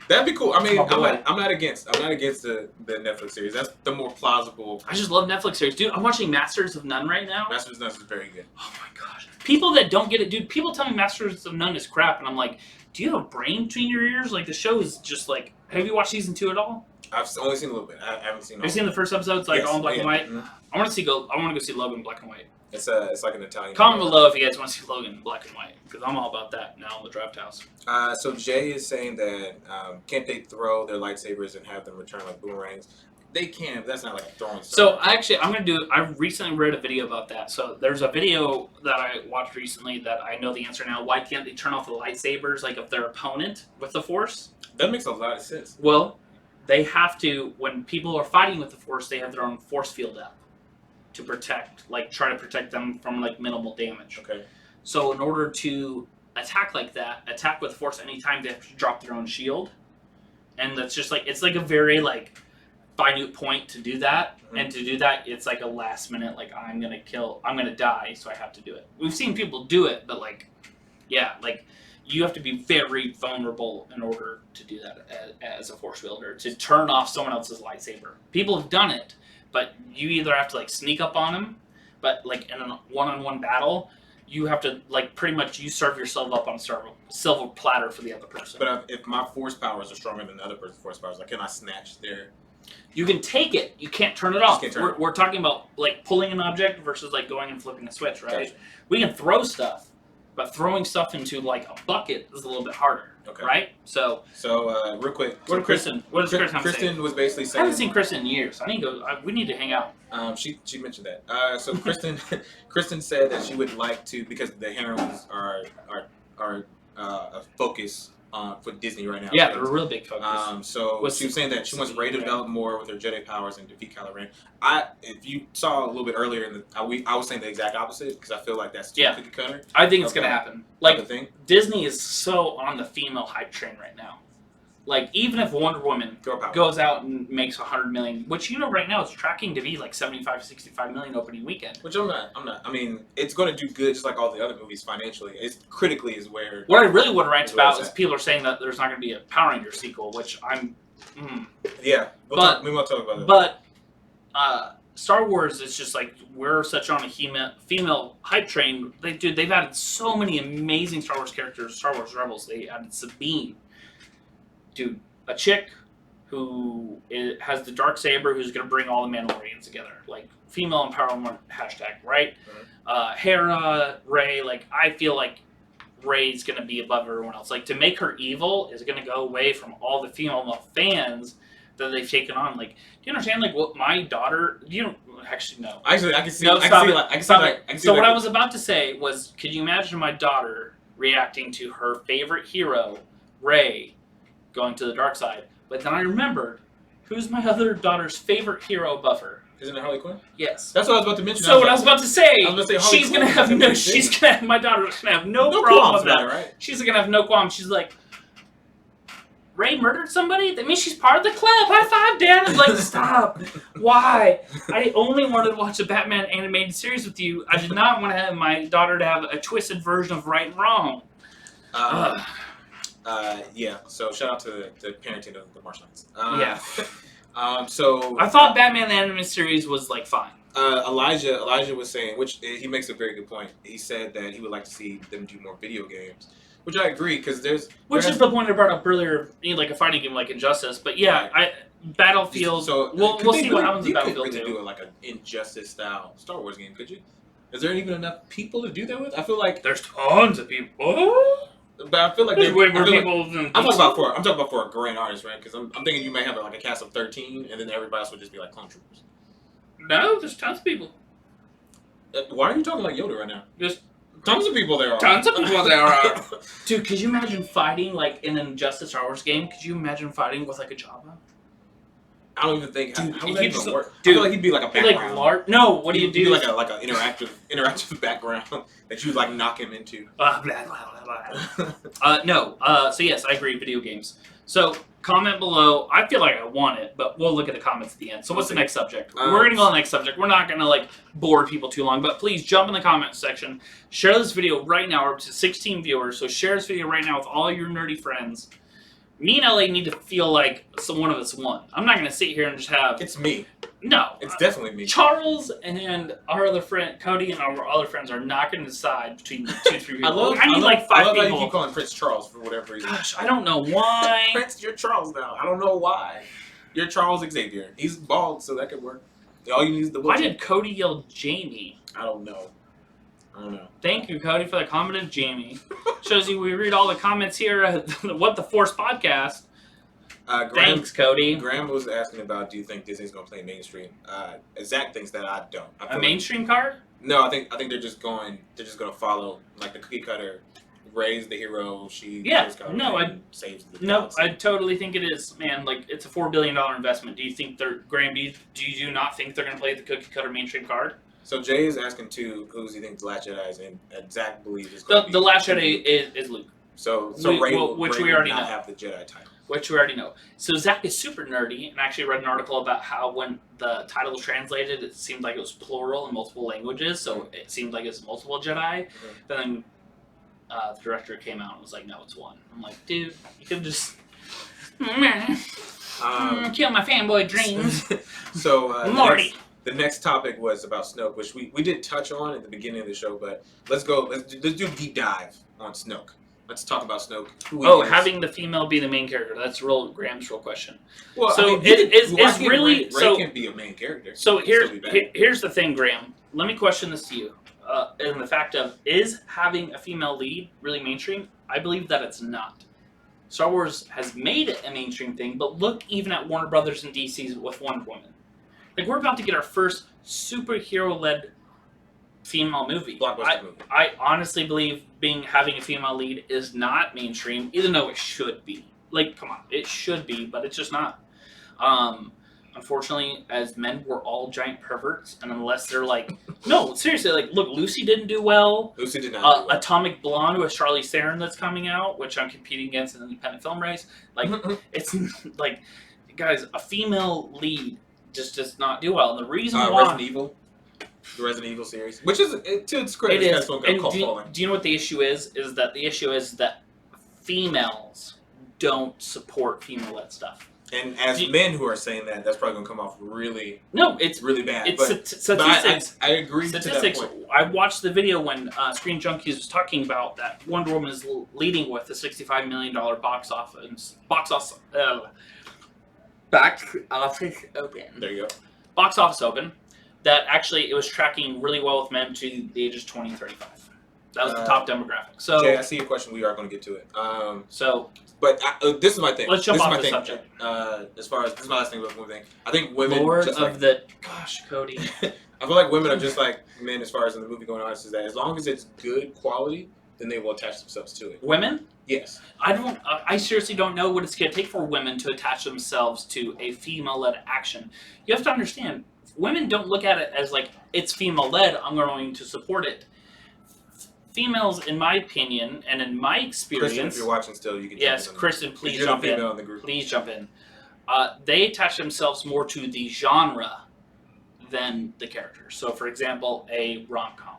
That'd be cool. I mean, My boy. I'm not against the Netflix series. That's the more plausible. I just love Netflix series, dude. I'm watching Masters of None right now. Masters of None is very good. Oh my gosh. People that don't get it, dude. People tell me Masters of None is crap, and I'm like, do you have a brain between your ears? Like the show is just like. Have you watched season 2 at all? I've only seen a little bit. I haven't seen. Have you seen the first episode? It's like all in black and white. Mm-hmm. I want to go see Logan in black and white. It's like an Italian. Comment below if you guys want to see Logan in black and white, because I'm all about that now in the draft house. So Jay is saying that can't they throw their lightsabers and have them return like boomerangs? They can, but that's not like throwing. So I recently read a video about that. So there's a video that I watched recently that I know the answer now. Why can't they turn off the lightsabers like of their opponent with the Force? That makes a lot of sense. Well, they have to, when people are fighting with the Force, they have their own force field up to protect, like try to protect them from like minimal damage. Okay. So in order to attack like that, attack with Force anytime, they have to drop their own shield. And that's just like, it's like a very like minute point to do that. Mm-hmm. And to do that, it's like a last minute, like I'm going to die, so I have to do it. We've seen people do it, but like, yeah, like you have to be very vulnerable in order to do that as a Force wielder, to turn off someone else's lightsaber. People have done it, but you either have to like sneak up on them, but like in a one-on-one battle, you have to like pretty much you serve yourself up on a silver platter for the other person. But if my force powers are stronger than the other person's force powers, like can I snatch their? You can take it. You can't turn it off. We're talking about like pulling an object versus like going and flipping a switch, right? Gotcha. We can throw stuff, but throwing stuff into like a bucket is a little bit harder. Okay. Right? So real quick. What does Kristen have to say? Kristen was basically saying. I haven't seen Kristen in years. I need to go. We need to hang out. She mentioned that. So Kristen said that she would like to, because the heroines are a focus for Disney right now. Yeah, they're a real big focus. So she was saying that she wants Rey to develop more with her Jedi powers and defeat Kylo Ren. If you saw a little bit earlier I was saying the exact opposite, because I feel like that's too cookie cutter. I think it's gonna happen. Like the thing. Disney is so on the female hype train right now. Like even if Wonder Woman goes out and makes 100 million, which right now is tracking to be like 75, 65 million opening weekend. Which I'm not. I mean, it's going to do good just like all the other movies financially. It's critically is where. What I really want to rant about is people are saying that there's not going to be a Power Rangers sequel, which I'm. Yeah, we won't talk about that. But Star Wars is just like we're such on a female hype train. They've added so many amazing Star Wars characters. Star Wars Rebels. They added Sabine. Dude, a chick who has the dark saber, who's going to bring all the Mandalorians together, like female empowerment hashtag, right? Mm-hmm. Hera, Rey, like I feel like Rey's going to be above everyone else. Like to make her evil is going to go away from all the female fans that they've taken on. Like, do you understand? Like what my daughter? You don't actually know. Actually, I can see. No, stop it. I can see. So what I was about to say was, could you imagine my daughter reacting to her favorite hero, Rey, going to the dark side? But then I remembered, who's my other daughter's favorite hero buffer? Isn't it Harley Quinn? Yes. That's what I was about to mention. So what I was about to say, she's gonna have my daughter's gonna have no problem with that. Right? She's gonna have no qualms. She's like, Rey murdered somebody? That means she's part of the club. High five, Dad. I'm like, stop. Why? I only wanted to watch a Batman animated series with you. I did not want to have my daughter to have a twisted version of right and wrong. Yeah. So shout out to the parenting of the Martians. Yeah. So I thought Batman the Animated Series was like fine. Elijah was saying, which he makes a very good point. He said that he would like to see them do more video games, which I agree because Which is the point I brought up earlier, like a fighting game like Injustice. But yeah, Battlefield. So we'll see what happens in Battlefield You could really do like an Injustice style Star Wars game, could you? Is there even enough people to do that with? I feel like there's tons of people. But I feel like there's way more people than I'm talking about for a grand artist, right? Because I'm thinking you may have like a cast of 13, and then everybody else would just be like clone troopers. No, there's tons of people. Why are you talking like Yoda right now? Just tons of people there are. Tons of people there are. Dude, could you imagine fighting like in an Injustice Star Wars game? Could you imagine fighting with like a Jabba? I don't even think. Dude, how would that even work? Dude, I feel like he'd be like a background. No, what do you do? Like an interactive background that you like knock him into. Blah, blah, blah, blah. No. So yes, I agree. Video games. So comment below. I feel like I want it, but we'll look at the comments at the end. So what's the next subject? We're gonna go on the next subject. We're not gonna like bore people too long, but please jump in the comment section. Share this video right now. We're up to 16 viewers, so share this video right now with all your nerdy friends. Me and LA need to feel like one of us won. I'm not gonna sit here and just have. It's me. No, it's definitely me. Charles and our other friend Cody and our other friends are not going to decide between 2-3 people. I need like 5 people. I love how you keep calling Prince Charles for whatever reason. Gosh, I don't know why. Prince, you're Charles now. I don't know why. You're Charles Xavier. He's bald, so that could work. All you need is the. Why did Cody yell Jamie? I don't know. Thank you, Cody, for the comment of Jamie. Shows you we read all the comments here at the What the Force podcast. Thanks, Cody. Graham was asking about, do you think Disney's going to play mainstream? Zach thinks that I don't. A mainstream card? No, I think they're just going to follow like the cookie cutter. Rey's the hero. I totally think it is, man. Like it's a $4 billion investment. Do you think Graham? Do you not think they're going to play the cookie cutter mainstream card? So Jay is asking too, who does he think the Last Jedi is, and Zach believes is the Last Jedi is Luke. So Rey which we already not know. have the Jedi title. Which we already know. So Zach is super nerdy, and actually read an article about how when the title was translated, it seemed like it was plural in multiple languages, so it seemed like it's multiple Jedi. Mm-hmm. Then the director came out and was like, no, it's one. I'm like, dude, you could just kill my fanboy dreams. So Morty. The next topic was about Snoke, which we did touch on at the beginning of the show, but let's do a deep dive on Snoke. Let's talk about Snoke. Having the female be the main character. That's Graham's real question. Well, so Rey can be a main character. So here's the thing, Graham. Let me question this to you. In the fact of, is having a female lead really mainstream? I believe that it's not. Star Wars has made it a mainstream thing, but look even at Warner Brothers and DC's with Wonder Woman. Like, we're about to get our first superhero-led female movie. Blockbuster movie. I honestly believe having a female lead is not mainstream, even though it should be. Like, come on, it should be, but it's just not. Unfortunately, as men, we're all giant perverts, and unless they're like, no, seriously, like, look, Lucy didn't do well. Lucy did not do well. Atomic Blonde with Charlize Theron that's coming out, which I'm competing against in the independent film race. Like, it's like, guys, a female lead just does not do well. And the reason why... Resident Evil. The Resident Evil series. Which is, to its credit, it is. And do you know what the issue is? Is that the issue is that females don't support female-led stuff. And as men who are saying that, that's probably going to come off really... No, it's... really bad. It's statistics. I agree statistics. To that point. I watched the video when Screen Junkies was talking about that Wonder Woman is leading with a $65 million box office open. There you go. Box office open. That actually, it was tracking really well with men to the ages 20 and 35. That was the top demographic. So, Jay, I see your question. We are going to get to it. But this is my thing. Let's jump off the subject. As far as this is my last thing about the movie. I think women. Gosh, Cody. I feel like women are just like men as far as in the movie going on. Is that as long as it's good quality, then they will attach themselves to it. Women? Yes. I seriously don't know what it's going to take for women to attach themselves to a female-led action. You have to understand, women don't look at it as like, it's female-led, I'm going to support it. Females, in my opinion, and in my experience... Kristen, if you're watching still, you can Yes, Kristen, please jump in. In the group. Please jump in. They attach themselves more to the genre than the character. So, for example, a rom-com.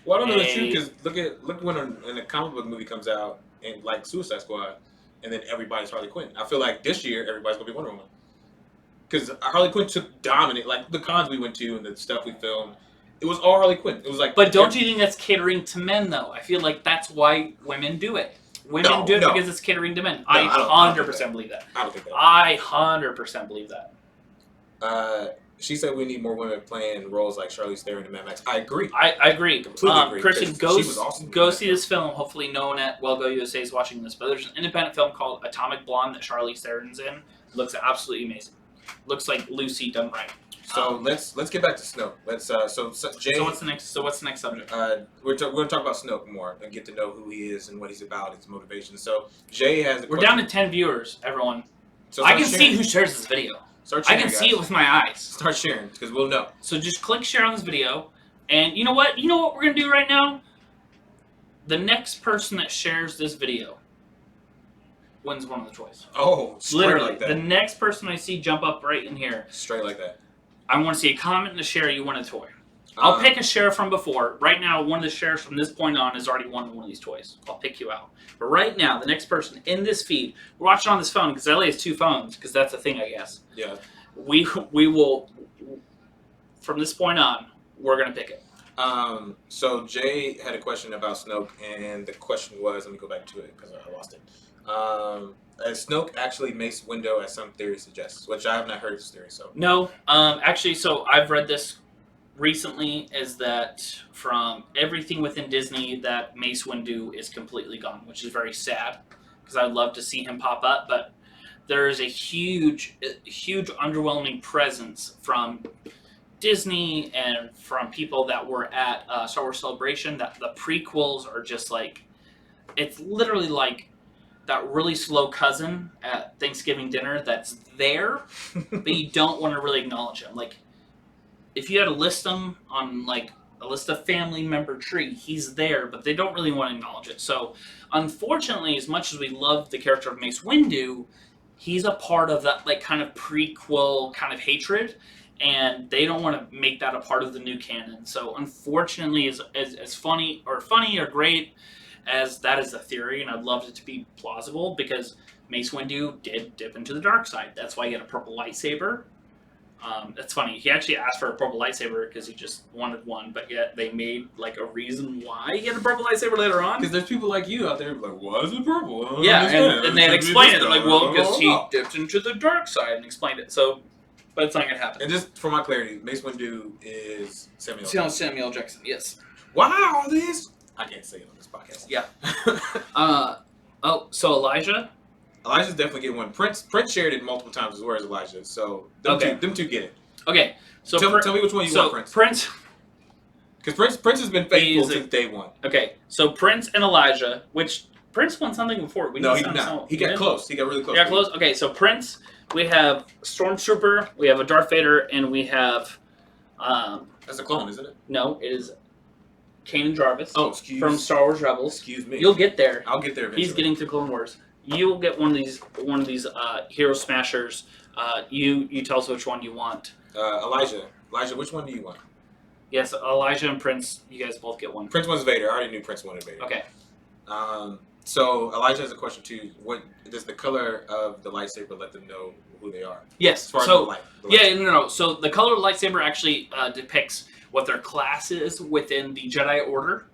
Well, I don't know that's true, because look when a comic book movie comes out, and like Suicide Squad, and then everybody's Harley Quinn. I feel like this year everybody's gonna be Wonder Woman because Harley Quinn took dominant. Like the cons we went to and the stuff we filmed, it was all Harley Quinn. It was like. But don't you think that's catering to men though? I feel like that's why women do it. Women do it because it's catering to men. I 100% believe that. I don't think that. I 100% believe that. She said we need more women playing roles like Charlize Theron and Mad Max. I agree. I agree. Completely agree. Christian, She was awesome. go see this film. Hopefully no one at Well Go USA is watching this. But there's an independent film called Atomic Blonde that Charlize Theron's in. Looks absolutely amazing. Looks like Lucy done right. So let's get back to Snoke. Let's Jay. So what's the next subject? We're going to talk about Snoke more and get to know who he is and what he's about, his motivation. So Jay has. We're down to 10 viewers, everyone. So I can see who shares this video. Start sharing, I can guys. see it with my eyes. Start sharing because we'll know. So just click share on this video, and you know what? You know what we're gonna do right now? The next person that shares this video wins one of the toys. Oh, straight Literally, like that. the next person I see jump up right in here, Straight like that. I want to see a comment and a share. You win a toy. I'll pick a share from before. Right now, one of the shares from this point on has already won one of these toys. I'll pick you out. But right now, the next person in this feed, we're watching on this phone because LA has 2 phones because that's a thing, I guess. Yeah. We will, from this point on, we're going to pick it. So Jay had a question about Snoke, and the question was, let me go back to it because I lost it. Is Snoke actually Mace Windu, as some theory suggests? Which I have not heard this theory. So No, actually, so I've read this recently, is that from everything within Disney, that Mace Windu is completely gone, which is very sad because I'd love to see him pop up, but there is a huge underwhelming presence from Disney and from people that were at Star Wars Celebration that the prequels are just like, it's literally like that really slow cousin at Thanksgiving dinner that's there, but you don't want to really acknowledge him. Like, if you had to list them on like a list of family member tree, he's there, but they don't really want to acknowledge it. So, unfortunately, as much as we love the character of Mace Windu, he's a part of that like kind of prequel kind of hatred, and they don't want to make that a part of the new canon. So, unfortunately, as funny or great as that is a theory, and I'd love it to be plausible because Mace Windu did dip into the dark side. That's why he had a purple lightsaber. That's funny. He actually asked for a purple lightsaber because he just wanted one, but yet they made like a reason why he had a purple lightsaber later on. because there's people like you out there who are like, why is it purple? I don't Yeah, understand. and they had explained it. They're like, well, because he Oh. dipped into the dark side and explained it. So, but it's not gonna happen. And just for my clarity, Mace Windu is Samuel. Samuel Jackson, yes. Wow, this I can't say it on this podcast. Yeah. So Elijah. Elijah's definitely getting one. Prince shared it multiple times as well as Elijah. So them two get it. Okay. So tell me which one you want, Prince. Because Prince has been faithful since day one. Okay. So Prince and Elijah, which Prince won something before. No, he did not. He got close. He got really close. He got close. Okay. So Prince, we have Stormtrooper, we have a Darth Vader, and we have. That's a clone, isn't it? No, it is Kanan Jarvis. Oh, from Star Wars Rebels. Excuse me. You'll get there. I'll get there eventually. He's getting to Clone Wars. You'll get one of these hero smashers. You tell us which one you want. Elijah, which one do you want? Yes, Elijah and Prince. You guys both get one. Prince wants Vader. I already knew Prince wanted Vader. Okay. So Elijah has a question too. What does the color of the lightsaber let them know who they are? Yes. As far So as the light. no. So the color of the lightsaber actually depicts what their class is within the Jedi Order,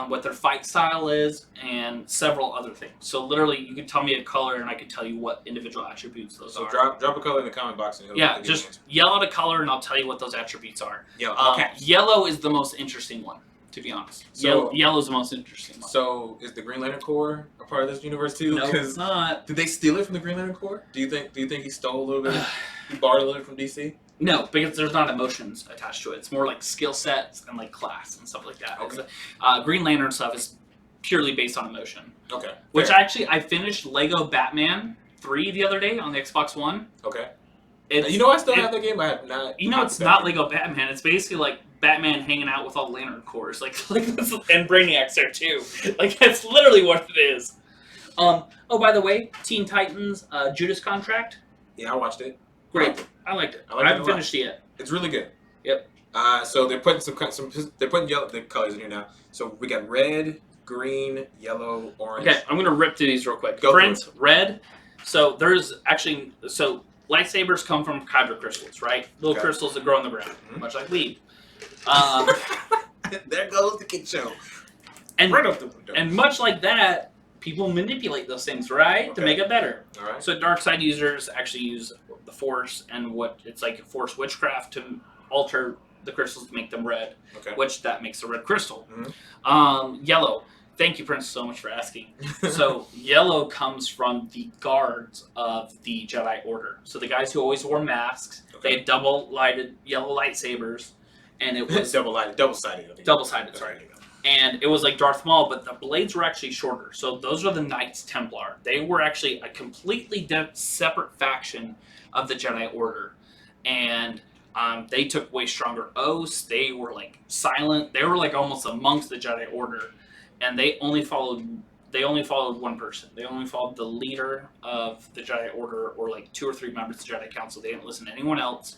what their fight style is, and several other things. So literally, you can tell me a color, and I can tell you what individual attributes those So are. drop a color in the comment box, and Yeah, just yell out a color, and I'll tell you what those attributes are. Yeah. Okay. Yellow is the most interesting one, to be honest. So- Yellow is the most interesting one. So is the Green Lantern Corps a part of this universe too? No, it's not. Did they steal it from the Green Lantern Corps? Do you think he stole a little bit? He borrowed a little bit from DC? No, because there's not emotions attached to it. It's more like skill sets and like class and stuff like that. Okay. Green Lantern stuff is purely based on emotion. Okay. Which fair. I finished Lego Batman 3 the other day on the Xbox One. Okay. It's, You know I still have that game. I have not. You know, it's not Lego Batman. It's basically like Batman hanging out with all the Lantern Corps, and Brainiac's there too. Like that's literally what it is. Oh, by the way, Teen Titans Judas Contract. Yeah, I watched it. Great, I liked it. I liked I it haven't a lot. finished it yet. It's really good. Yep. So they're putting they're putting yellow the colors in here now. So we got red, green, yellow, orange. Okay, I'm gonna rip through these real quick. Go for Friends, red. So there's actually lightsabers come from kyber crystals, right? Little Okay. crystals that grow on the ground, much like weed. There goes the kid show. And Right up the window. and much like that, people manipulate those things, right, to Okay. make it better. All right. So dark side users actually use the Force and what it's like Force witchcraft to alter the crystals to make them red, Okay. which that makes a red crystal. Mhm. Yellow. Thank you, Prince, so much for asking. So yellow comes from the guards of the Jedi Order. So the guys who always wore masks, they had double-lighted yellow lightsabers, and it was double-sided. double-sided. Sorry. And it was like Darth Maul, but the blades were actually shorter. So those are the Knights Templar. They were actually a completely separate faction of the Jedi Order. And they took way stronger oaths. They were like silent. They were like almost amongst the Jedi Order. And they only followed one person. They only followed the leader of the Jedi Order or like 2 or 3 members of the Jedi Council. They didn't listen to anyone else.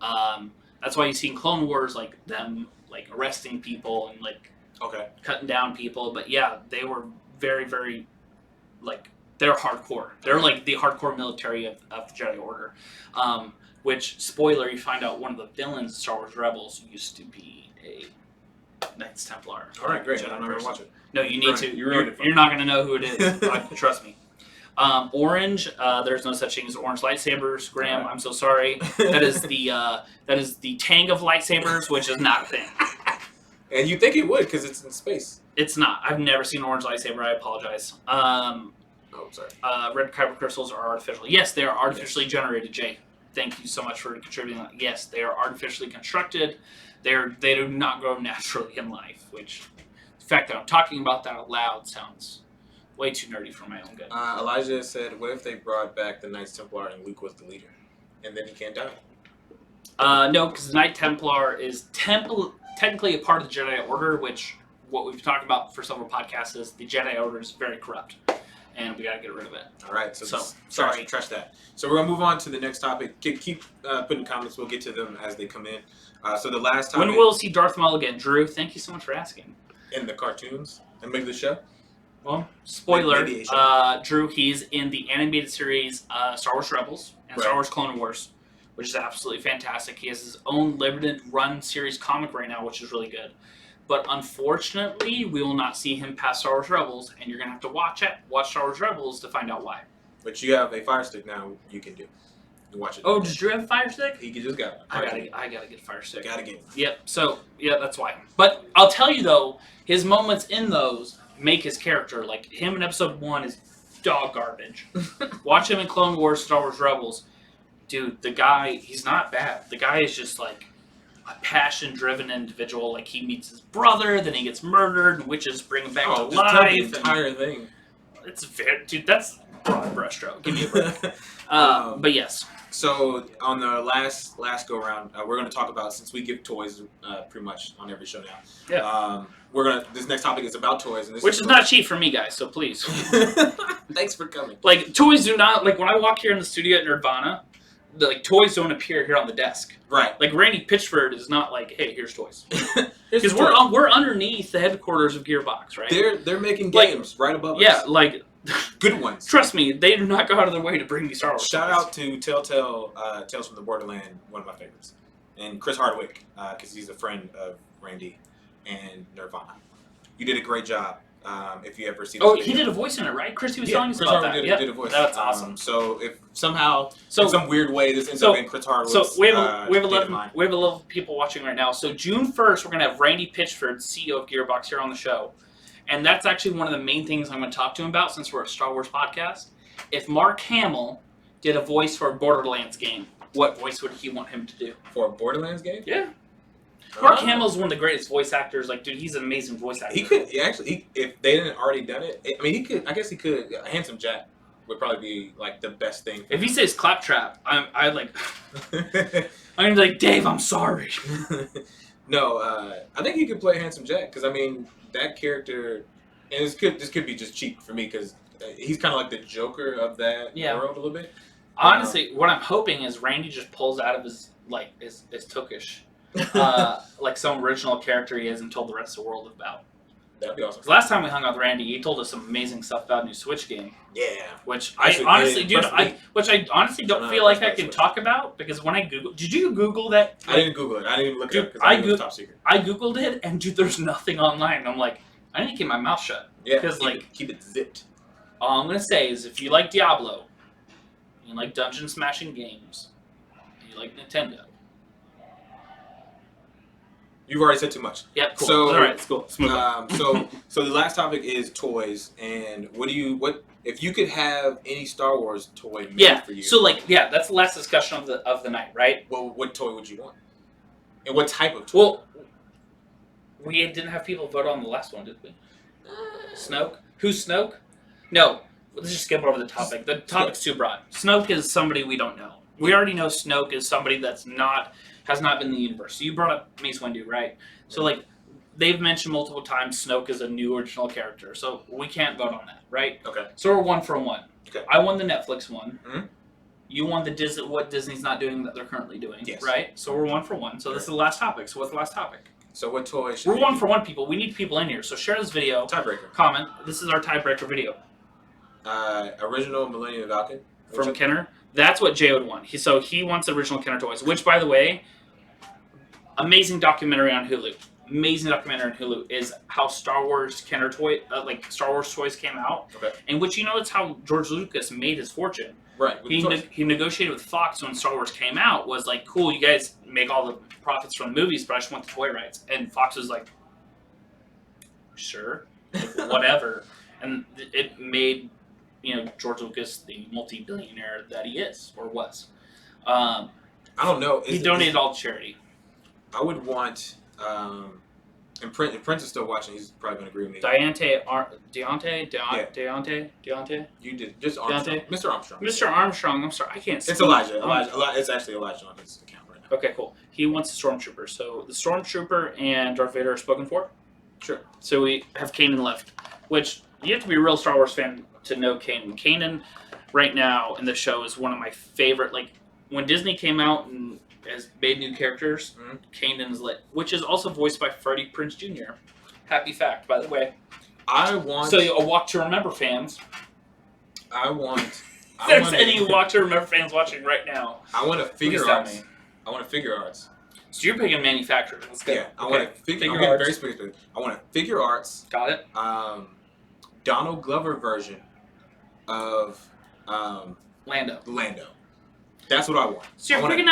That's why you see in Clone Wars like them like arresting people and like cutting down people. But yeah, they were very, very like they're hardcore. They're like the hardcore military of the Jedi Order. Which, spoiler, you find out one of the villains in Star Wars Rebels used to be a Knights Templar. All right, great. Jedi I'm not going to watch it. No, you need to. You're not going to know who it is. Trust me. Orange. There's no such thing as orange lightsabers, Graham. I'm so sorry. That is the Tang of lightsabers, which is not a thing. And you think it would because it's in space. It's not. I've never seen an orange lightsaber. I apologize. Oh, sorry. Red kyber crystals are artificial. Yes, they are artificially generated, Jay. Thank you so much for contributing. Yes, they are artificially constructed. They do not grow naturally in life, which the fact that I'm talking about that out loud sounds way too nerdy for my own good. Elijah said, what if they brought back the Knights Templar and Luke was the leader? And then he can't die? No, because the Knight Templar is technically a part of the Jedi Order, which what we've talked about for several podcasts is the Jedi Order is very corrupt, and we got to get rid of it. All right, so sorry. trash that. So we're going to move on to the next topic. Keep putting comments. We'll get to them as they come in. So the last topic... When will we see Darth Maul again? Drew, thank you so much for asking. In the cartoons and maybe the show? Well, spoiler, Maybe a show. Drew, he's in the animated series Star Wars Rebels and Star Wars Clone Wars, which is absolutely fantastic. He has his own limited run series comic right now, which is really good. But unfortunately, we will not see him past Star Wars Rebels, and you're going to have to watch Star Wars Rebels to find out why. But you have a Fire Stick now you can do. You watch it. Oh, does Drew have a Fire Stick? He just got one. I gotta get a Fire Stick. Gotta get one. Yep, so, yeah, that's why. But I'll tell you, though, his moments in those make his character, like, him in Episode 1 is dog garbage. Watch him in Clone Wars, Star Wars Rebels. Dude, the guy, he's not bad. The guy is just, like, a passion-driven individual. Like, he meets his brother, then he gets murdered, and witches bring him back to just tell life. the entire thing. It's very, dude, that's broad brushstroke. Give me a break. But yes. So on the last go around, we're going to talk about, since we give toys pretty much on every show now. Yeah. This next topic is about toys, and this Which is not cheap for me, guys. So please. Thanks for coming. Like, toys do not, like, when I walk here in the studio at Nerdvana, toys don't appear here on the desk. Right. Like, Randy Pitchford is not like, hey, here's toys. Because we're underneath the headquarters of Gearbox, right? They're making games right above us. Yeah, like, good ones. Trust me, they do not go out of their way to bring these Star Wars Shout toys. out to Telltale, Tales from the Borderland, one of my favorites, and Chris Hardwick, because he's a friend of Randy and Nerdvana. You did a great job. If you ever see this video. He did a voice in it, right? Chris, he was Yeah, telling us Chris about Hardwick that. did a voice. That's awesome. So if somehow, in some weird way, this ends up in Chris Hardwick's So we have state of 11 mind. we have 11 people watching right now. So June 1st, we're gonna have Randy Pitchford, CEO of Gearbox, here on the show, and that's actually one of the main things I'm going to talk to him about since we're a Star Wars podcast. If Mark Hamill did a voice for a Borderlands game, what voice would he want him to do? For a Borderlands game? Yeah. Mark Hamill's one of the greatest voice actors. Like, dude, he's an amazing voice actor. He could if they didn't already done it. I mean, he could. I guess he could. Handsome Jack would probably be like the best thing. If he says Claptrap, I'm gonna be like, Dave, I'm sorry. No, I think he could play Handsome Jack because I mean that character, and this could be just cheap for me because he's kind of like the Joker of that world a little bit. Honestly, what I'm hoping is Randy just pulls out of his tookish. Like some original character he hasn't told the rest of the world about. That'd be awesome. Last time we hung out with Randy, he told us some amazing stuff about a new Switch game. Yeah. Which Actually, I honestly, yeah, dude, I honestly don't feel like I can talk about because when I Google, did you Google that? I didn't Google it. I didn't even look it up because I knew it was top secret. I Googled it, and dude, there's nothing online. I'm like, I need to keep my mouth shut. Yeah. Because Keep it zipped. all I'm gonna say is, if you like Diablo, you like dungeon smashing games, and you like Nintendo. You've already said too much. Yeah, cool. So, all right, it's cool. Smooth on. So the last topic is toys, and what if you could have any Star Wars toy made for you? So that's the last discussion of the night, right? Well, what toy would you want? And what type of toy? Well, we didn't have people vote on the last one, did we? Snoke? Who's Snoke? No. Let's just skip over the topic. The topic's too broad. Snoke is somebody we don't know. We already know Snoke is somebody has not been in the universe. So you brought up Mace Windu, right? So they've mentioned multiple times Snoke is a new original character. So we can't vote on that, right? Okay. So we're 1 for 1. Okay. I won the Netflix one. Mm-hmm. You won the what Disney's not doing that they're currently doing. Yes. Right? So we're 1 for 1. So this is the last topic. So what's the last topic? So what toy should We're 1 for 1, people. We need people in here. So share this video. Tiebreaker. Comment. This is our tiebreaker video. Original Millennium Falcon. From Kenner. That's what Jay would want. He wants the original Kenner toys, which, by the way, amazing documentary on Hulu. Amazing documentary on Hulu is how Star Wars Kenner Star Wars toys came out. Okay. In which, it's how George Lucas made his fortune. Right. He negotiated with Fox when Star Wars came out. Was like, cool, you guys make all the profits from the movies, but I just want the toy rights. And Fox was like, sure, whatever. And it made George Lucas the multi-billionaire that he is or was. I don't know. He donated all to charity. I would want, and Prince is still watching. He's probably going to agree with me. Deontay. You did just Armstrong. Mr. Armstrong. Mr. Armstrong. I'm sorry, I can't. It's Elijah. It's actually Elijah on his account right now. Okay, cool. He wants the Stormtrooper. So the Stormtrooper and Darth Vader are spoken for. Sure. So we have Kanan left, which you have to be a real Star Wars fan to know Kanan. Kanan, right now in the show, is one of my favorite. Like when Disney came out and has made new characters, Kanan's lit, which is also voiced by Freddie Prinze Jr. Happy fact, by the way. I want. So a Walk to Remember fans. If there's any Walk to Remember fans watching right now, I want to figure arts. I want to figure arts. So you're picking manufacturers. Let's go. Yeah, I want to figure arts. Very specific. I want to figure arts. Got it. Donald Glover version of Lando. That's what I want. So you're picking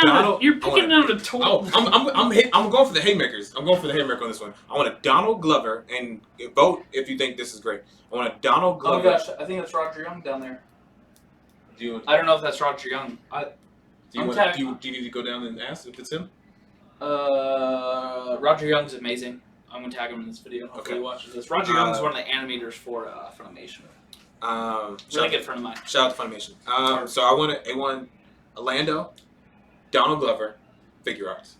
out a toy. Oh, I'm going for the haymakers. I'm going for the haymaker on this one. I want a Donald Glover, and vote if you think this is great. I want a Donald Glover. Oh my gosh, I think that's Roger Young down there. I don't know if that's Roger Young. Do you need to go down and ask if it's him? Roger Young's amazing. I'm gonna tag him in this video. Hopefully he watches this. Roger Young's one of the animators for Funimation. Really good friend of mine. Shout out to Funimation. So I want a Lando, Donald Glover, figure arts,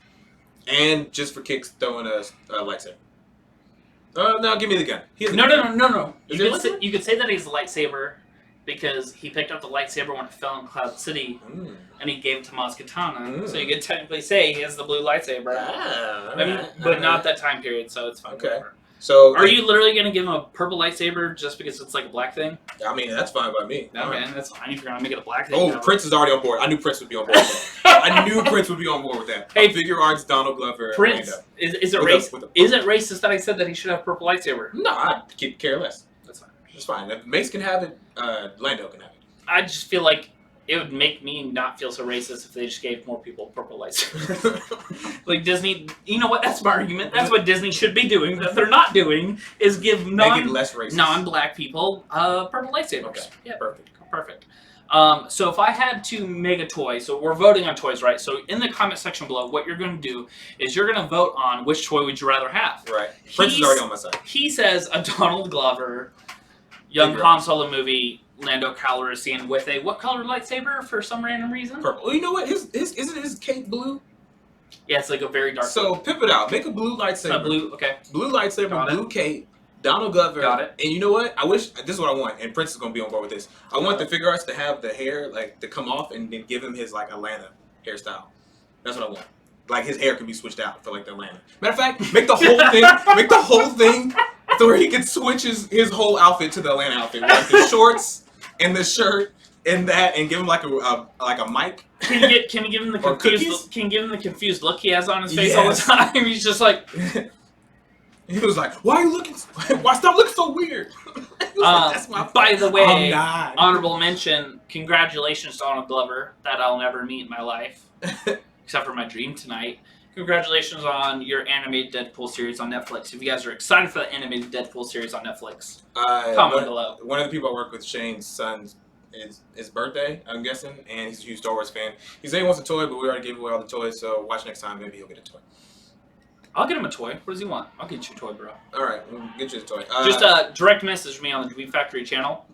and just for kicks, throwing a lightsaber. No, give me the gun. No. You could say that he's a lightsaber because he picked up the lightsaber when it fell in Cloud City, and he gave it to Maz Kanata. So you could technically say he has the blue lightsaber, but not that time period, so it's fine. Okay. Whatever. So are you literally going to give him a purple lightsaber just because it's like a black thing? I mean, that's fine by me. No, man, that's fine if you're going to make it a black thing. Oh, Prince is already on board. I knew Prince would be on board with that. I knew Prince would be on board with that. Hey, figure arts, Donald Glover, Prince, is it racist? Is it racist that I said that he should have a purple lightsaber? No, I could care less. That's fine. It's fine. If Mace can have it, Lando can have it. I just feel like it would make me not feel so racist if they just gave more people purple lightsabers. Like Disney, you know what? That's my argument. That's what Disney should be doing. That they're not doing is give non-black people purple lightsabers. Okay. Yeah, perfect. So if I had to make a toy, so we're voting on toys, right? So in the comment section below, what you're going to do is you're going to vote on which toy would you rather have. Right. Prince is already on my side. He says a Donald Glover, young Han Solo movie, Lando Calrissian with a what color lightsaber for some random reason? Purple. Well, you know what? Isn't his cape blue? Yeah, it's like a very dark. So pimp it out. Make a blue lightsaber. Blue lightsaber, blue cape. Donald Glover. Got it. And you know what? I wish this is what I want, and Prince is gonna be on board with this. I want the figure arts to have the hair to come off and then give him his Atlanta hairstyle. That's what I want. Like his hair can be switched out for the Atlanta. Matter of fact, make the whole thing. to where he could switch his whole outfit to the Atlanta outfit, like the shorts and the shirt and that, and give him like a mic. Can you give him the Or confused? cookies? Can you give him the confused look he has on his face all the time? He's just like. He was like, "Why are you looking? Why stop looking so weird?" Like, that's my by the way, I'm not. honorable mention. Congratulations to Donald Glover, that I'll never meet in my life, except for my dream tonight. Congratulations on your animated Deadpool series on Netflix. If you guys are excited for the animated Deadpool series on Netflix, comment below. One of the people I work with, Shane's son's his birthday, I'm guessing, and he's a huge Star Wars fan. He said he wants a toy, but we already gave away all the toys, so watch next time. Maybe he'll get a toy. I'll get him a toy. What does he want? I'll get you a toy, bro. All right, we'll get you a toy. Just direct message me on the Dweeb Factory channel.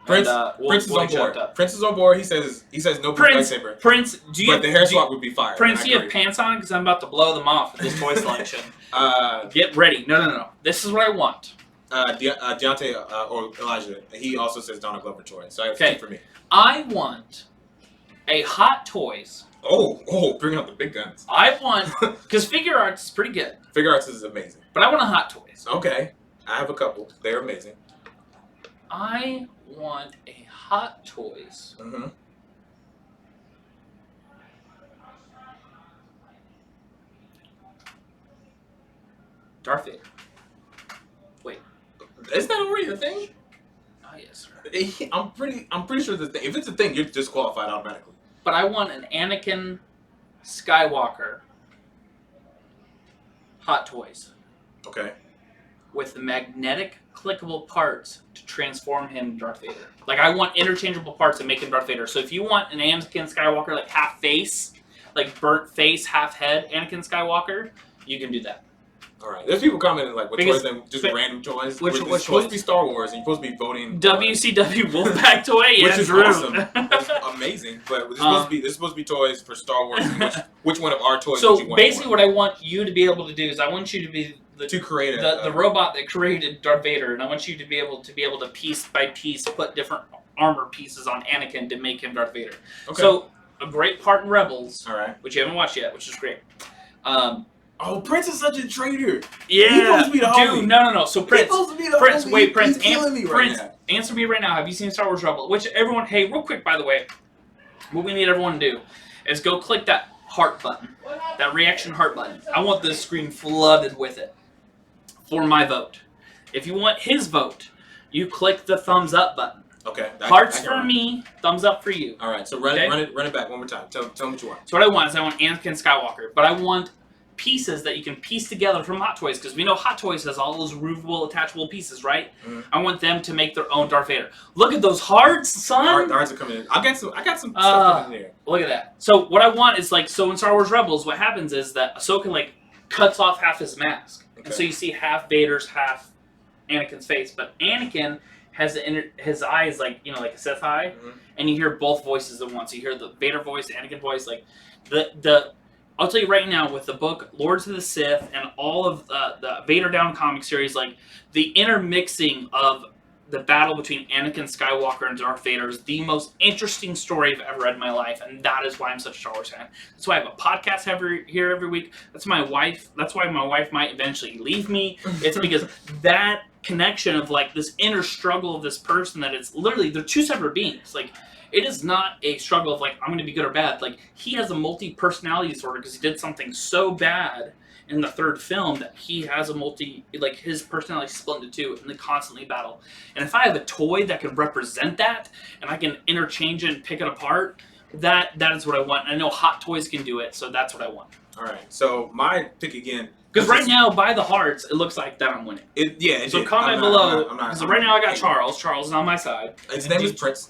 Prince, and, Prince is on board. Prince is on board. He says no Prince, lightsaber. Prince, do you? But the hair swap would be fire. Prince, do you have pants on? Because I'm about to blow them off with this toy selection. Get ready. No. This is what I want. Deontay or Elijah, he also says Donald Glover toy. So I have two for me. I want a Hot Toys. Oh, bring out the big guns. I want, because figure arts is pretty good. Figure arts is amazing. But I want a Hot Toys. Okay, I have a couple. They're amazing. I want a Hot Toys. Mm-hmm. Darth Vader. Wait. Is that already a thing? Oh yes, sir. I'm pretty sure that if it's a thing, you're disqualified automatically. But I want an Anakin Skywalker Hot Toys. Okay. With the magnetic clickable parts to transform him to Darth Vader. Like, I want interchangeable parts to make him Darth Vader. So if you want an Anakin Skywalker, like half face, like burnt face, half head Anakin Skywalker, you can do that. Alright. There's people commenting like, what toys then? Just random toys? Which it's supposed to be Star Wars, and you're supposed to be voting. WCW Wolfpack toy? Yeah, which is Drew. awesome. That's amazing. But there's supposed to be toys for Star Wars. And which one of our toys so would you want? basically what I want you to be able to do is I want you to be the robot that created Darth Vader, and I want you to be able to piece by piece put different armor pieces on Anakin to make him Darth Vader. Okay. So a great part in Rebels, which you haven't watched yet, which is great. Oh, Prince is such a traitor. Yeah, he's supposed to be the homie. Dude, no. So Prince, wait, Prince, Prince, answer me right now. Have you seen Star Wars Rebels? Which everyone, hey, real quick, by the way, what we need everyone to do is go click that heart button, that reaction heart button. I want this screen flooded with it for my vote. If you want his vote, you click the thumbs up button. Okay. Hearts for me, thumbs up for you. All right. So run it back one more time. Tell me what you want. So what I want is I want Anakin Skywalker, but I want pieces that you can piece together from Hot Toys, because we know Hot Toys has all those removable, attachable pieces, right? Mm-hmm. I want them to make their own Darth Vader. Look at those hearts, son! Hearts are coming in. I got some stuff coming in there. Look at that. So what I want is in Star Wars Rebels, what happens is that Ahsoka cuts off half his mask. Okay. And so you see half Vader's, half Anakin's face, but Anakin has his eyes like a Sith eye, and you hear both voices at once. You hear the Vader voice, the Anakin voice, I'll tell you right now, with the book Lords of the Sith and all of the Vader Down comic series, the intermixing of the battle between Anakin Skywalker and Darth Vader is the most interesting story I've ever read in my life, and that is why I'm such a Star Wars fan. That's why I have a podcast every week. That's why my wife might eventually leave me. It's because that connection of this inner struggle of this person that it's literally, they're two separate beings. It is not a struggle of I'm going to be good or bad. He has a multi-personality disorder because he did something so bad in the third film that he has a his personality split into two, and they constantly battle. And if I have a toy that can represent that, and I can interchange it and pick it apart, that is what I want. And I know Hot Toys can do it, so that's what I want. All right. So my pick again. Because right now, by the hearts, it looks like that I'm winning. So comment below. So right now I got Charles. Charles is on my side. His name is Prince.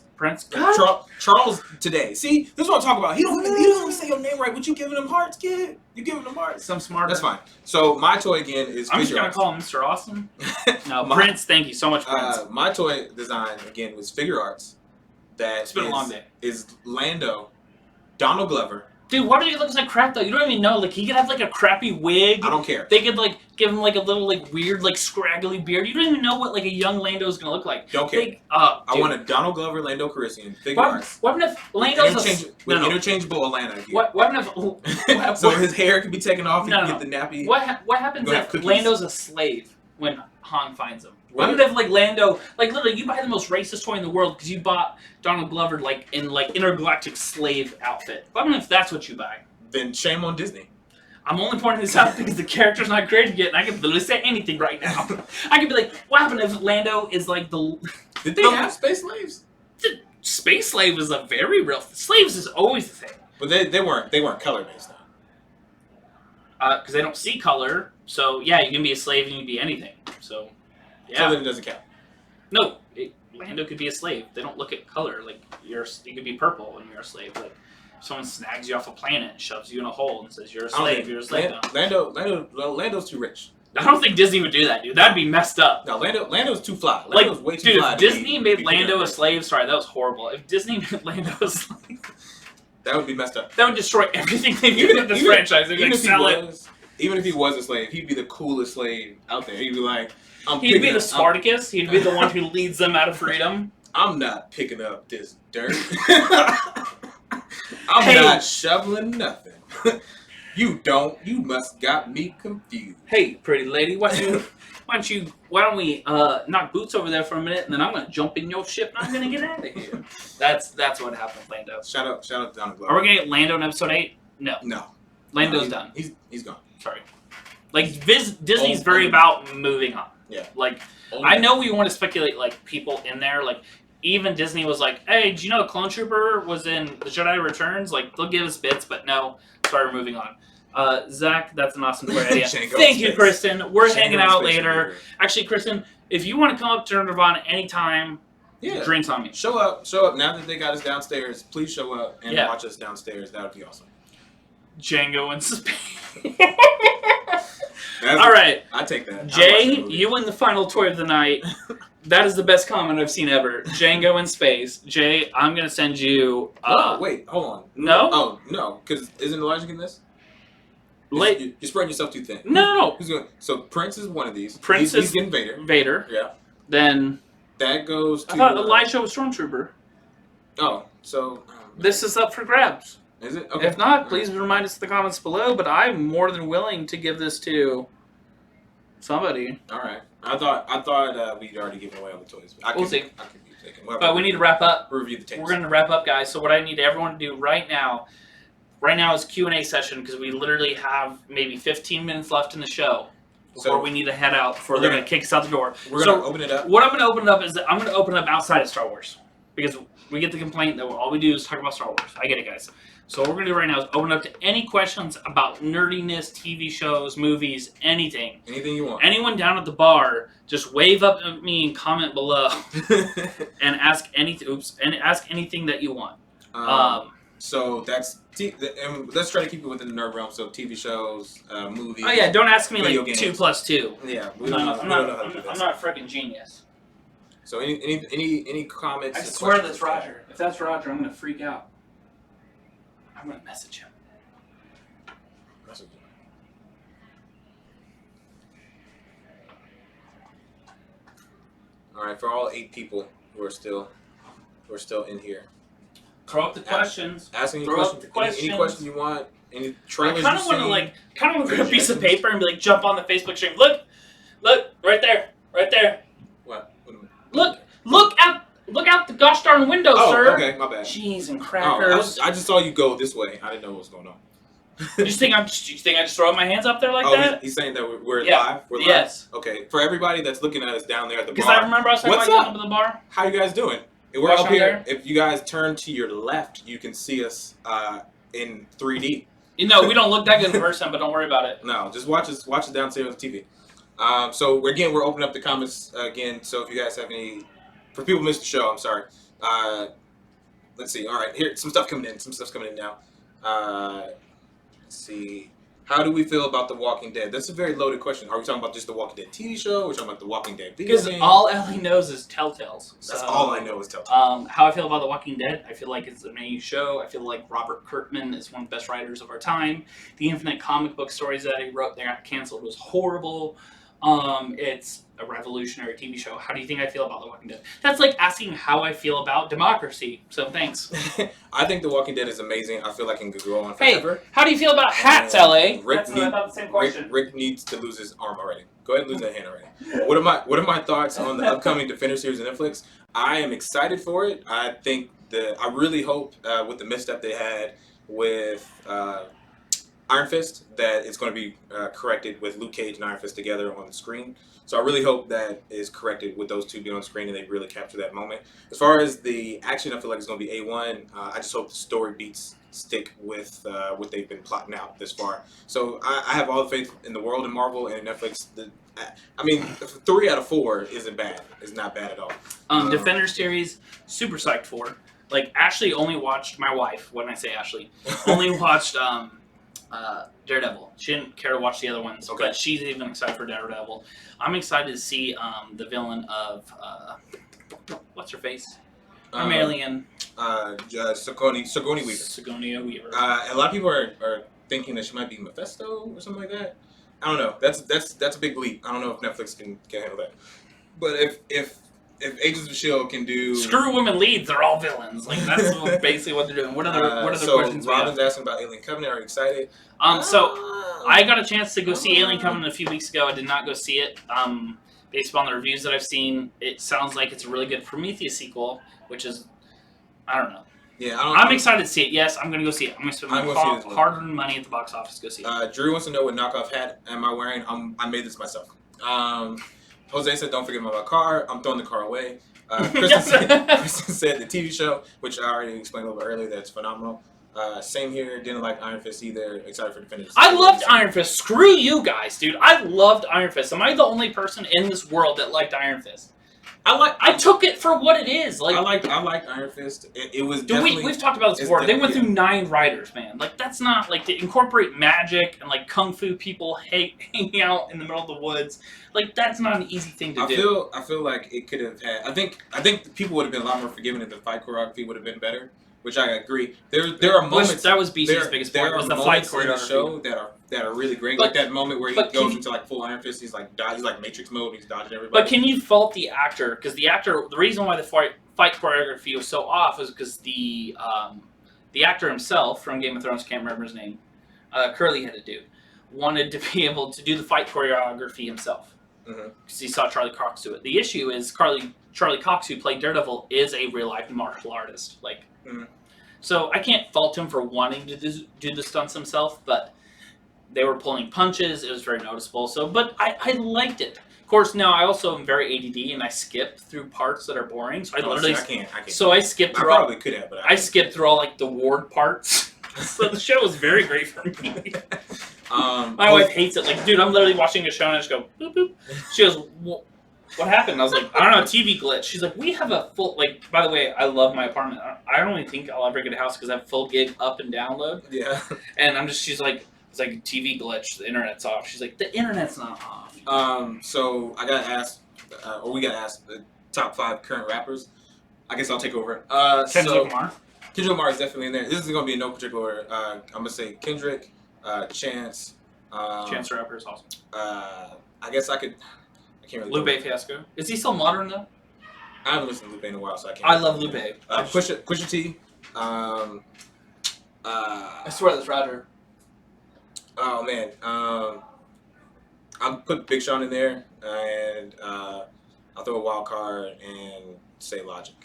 Charles today. See, this is what I'm talking about. He don't even say your name right. What you giving him hearts, kid? You giving him hearts? Some smarter. That's fine. So my toy again is. I'm just gonna call him Mr. Awesome. No, Prince. Thank you so much, Prince. My toy design again was figure arts. It's been a long day. Is Lando, Donald Glover. Dude, why do he look like crap though? You don't even know. He could have a crappy wig. I don't care. They could give him a little weird scraggly beard. You don't even know what a young Lando is gonna look like. Don't care. I want a Donald Glover Lando Calrissian figure arts. What happened if Lando's interchangeable Atlanta gear? What happened if so his hair can be taken off. He can get the nappy. What happens if Lando's a slave? when Han finds him. What? What if like Lando, like literally, you buy the most racist toy in the world because you bought Donald Glover like in like intergalactic slave outfit. What if that's what you buy? Then shame on Disney. I'm only pointing this out because the character's not created yet, and I can literally say anything right now. I could be like, what happened if Lando is like the... Did they have space slaves? The space slave is a very real... Slaves is always the thing. But they weren't color-based, though. Because they don't see color, so yeah, you can be a slave and you can be anything. So, yeah. So then it doesn't count. No, Lando could be a slave. They don't look at color. Like, you could be purple and you're a slave. Like, someone snags you off a planet and shoves you in a hole and says, you're a slave, you're a slave now. Lando's too rich. I don't think Disney would do that, dude. That'd be messed up. No, Lando's too fly. Lando's way too dude, fly. If Disney made Lando a slave, sorry, that was horrible. If Disney made Lando a slave, that would be messed up. that would destroy everything they've done in this franchise. They'd like, sell it. Even if he was a slave, he'd be the coolest slave out there. He'd be like, he'd be the Spartacus. He'd be the one who leads them out of freedom. I'm not picking up this dirt. I'm not shoveling nothing. You must got me confused. Hey, pretty lady, why don't we knock boots over there for a minute, and then I'm gonna jump in your ship and I'm gonna get out of here. That's what happened with Lando. Shout out to Donald Glover. Are we gonna get Lando in episode 8? No. Lando's done. He's gone. Sorry. Like Disney's very about moving on. Yeah. Like I know we want to speculate like people in there, like even Disney was like, hey, did you know Clone Trooper was in The Jedi Returns? Like, they'll give us bits, but no. Sorry, we're moving on. Zach, that's an awesome idea. Thank you, Kristen. We're hanging out later. Actually, Kristen, if you want to come up to Nerdvana anytime, drinks on me. Show up. Now that they got us downstairs, please show up and watch us downstairs. That would be awesome. Django in space. All right. I take that. Jay, you win the final toy of the night. That is the best comment I've seen ever. Django in space. Jay, I'm going to send you... wait, hold on. No? Oh, no, because isn't Elijah getting this? You're spreading yourself too thin. No. So Prince is one of these. Prince he's getting Vader. Vader. Yeah. Then... That goes to... I thought Elijah was Stormtrooper. Oh, so... This is up for grabs. Is it? Okay. If not, please remind us in the comments below, but I'm more than willing to give this to somebody. All right. I thought we'd already given away all the toys. We'll see. I can be taken. But we need to wrap up. Review the tapes. We're going to wrap up, guys. So what I need everyone to do right now is Q&A session because we literally have maybe 15 minutes left in the show before we need to head out before they're going to kick us out the door. We're going to open it up. What I'm going to open it up is I'm going to open it up outside of Star Wars because we get the complaint that all we do is talk about Star Wars. I get it, guys. So what we're going to do right now is open up to any questions about nerdiness, TV shows, movies, anything. Anything you want. Anyone down at the bar, just wave up at me and comment below and ask anything that you want. So that's... and let's try to keep it within the nerd realm. So TV shows, movies... Oh yeah, don't ask me like games. 2 plus 2. Yeah, I'm not a freaking genius. So any comments? I swear that's Roger. If that's Roger, I'm going to freak out. I'm going to message him. All right, for all 8 people who are still in here. Throw up the questions. Ask any questions. Any question you want. Any trailers I kind of want to grab a piece of paper and be like, jump on the Facebook stream. Look, right there. What? Look out the gosh darn window, sir. Oh, okay, my bad. Cheese and crackers. I just saw you go this way. I didn't know what was going on. You think I just throw my hands up there like that? He's saying that we're live? We're live? Yes. Okay, for everybody that's looking at us down there at the bar. Because I remember I was talking about up at the bar. How you guys doing? We're up here. If you guys turn to your left, you can see us in 3D. You know, we don't look that good in person, but don't worry about it. No, just watch us downstairs on TV. So we're opening up the comments again. So if you guys have any, for people who missed the show, I'm sorry. Let's see. All right, here some stuff's coming in now. Let's see. How do we feel about The Walking Dead? That's a very loaded question. Are we talking about just The Walking Dead TV show? Or are we talking about The Walking Dead video game? Because all Ellie knows is Telltales. That's all I know is Telltales. How I feel about The Walking Dead, I feel like it's an amazing show. I feel like Robert Kirkman is one of the best writers of our time. The infinite comic book stories that he wrote, they got canceled, was horrible. It's a revolutionary TV show. How do you think I feel about The Walking Dead? That's like asking how I feel about democracy. So thanks. I think The Walking Dead is amazing. I feel like it could go on Hey, forever. how do you feel about hats, LA? That's what I thought the same Rick, question. Rick needs to lose his arm already. Go ahead and lose that hand already. What are my thoughts on the upcoming Defender series on Netflix? I am excited for it. I think I really hope with the misstep they had with Iron Fist that it's going to be corrected with Luke Cage and Iron Fist together on the screen. So I really hope that is corrected with those two being on screen and they really capture that moment. As far as the action, I feel like it's going to be A1. I just hope the story beats stick with what they've been plotting out this far. So I have all the faith in the world in Marvel and in Netflix. I mean, 3 out of 4 isn't bad. It's not bad at all. Defender series, super psyched for. Like, Ashley only watched, my wife, when I say Ashley, only watched Daredevil. She didn't care to watch the other ones, Okay. but she's even excited for Daredevil. I'm excited to see the villain of, what's her face? Mammalian. Sigourney Weaver. Sigourney Weaver. A lot of people are thinking that she might be Mephisto or something like that. I don't know. That's a big leap. I don't know if Netflix can handle that. But if Agents of S.H.I.E.L.D. can do Screw women leads, they're all villains. Like, that's basically what they're doing. What other questions? So Robin's asking about Alien Covenant. Are you excited? So I got a chance to go see Alien Covenant a few weeks ago. I did not go see it. Based upon the reviews that I've seen, it sounds like it's a really good Prometheus sequel, which is, I don't know. Yeah, I'm excited to see it. Yes, I'm going to go see it. I'm going to spend I'm my gonna see it as well. hard-earned money at the box office to go see it. Drew wants to know what knockoff hat am I wearing. I made this myself. Jose said, "Don't forget about my car. I'm throwing the car away." Kristen said the TV show, which I already explained a little bit earlier, that's phenomenal. Same here. Didn't like Iron Fist either. Excited for Defenders. I loved Iron Fist. Screw you guys, dude. I loved Iron Fist. Am I the only person in this world that liked Iron Fist? I took it for what it is. Like, I liked Iron Fist. It was dude, definitely. we've talked about this before. They went through 9 writers, man. Like, that's not like to incorporate magic and like kung fu people hanging out in the middle of the woods. Like, that's not an easy thing to do. I feel like it could have had. I think people would have been a lot more forgiving if the fight choreography would have been better. Which I agree. There are moments that was BC's biggest part. Was the fight choreography in the show that are really great. Like that moment where he goes into like full Iron Fist. He's like Matrix mode. He's dodging everybody. But can you fault the actor? Because the reason why the fight choreography was so off was because the actor himself from Game of Thrones, can't remember his name, curly-headed dude, wanted to be able to do the fight choreography himself. Because he saw Charlie Cox do it. The issue is Charlie Cox, who played Daredevil, is a real-life martial artist. Like. So I can't fault him for wanting to do the stunts himself, but they were pulling punches. It was very noticeable. So, but I liked it. Of course, now I also am very ADD and I skip through parts that are boring. So I can't. So I skipped through. I probably could have, but I skipped through all like the ward parts. So the show was very great for me. My wife hates it. Like, dude, I'm literally watching a show and I just go boop boop. She goes, what happened? I was like, I don't know, TV glitch. She's like, we have a full, like, by the way, I love my apartment. I don't even think I'll ever get a house because I have full gig up and download. Yeah. And she's like, it's like a TV glitch. The internet's off. She's like, the internet's not off. So I got asked, or we got asked, the top 5 current rappers. I guess I'll take over. Kendrick Lamar. Kendrick Lamar is definitely in there. This is going to be in no particular order. I'm going to say Kendrick, Chance. Chance the Rapper is awesome. I guess I could... I can't really Lupe Fiasco. Is he still modern though? I haven't listened to Lupe in a while, so I can't. I love Lupe. Pusha T. I swear that's Roger. Oh man. I'll put Big Sean in there, and I'll throw a wild card and say Logic,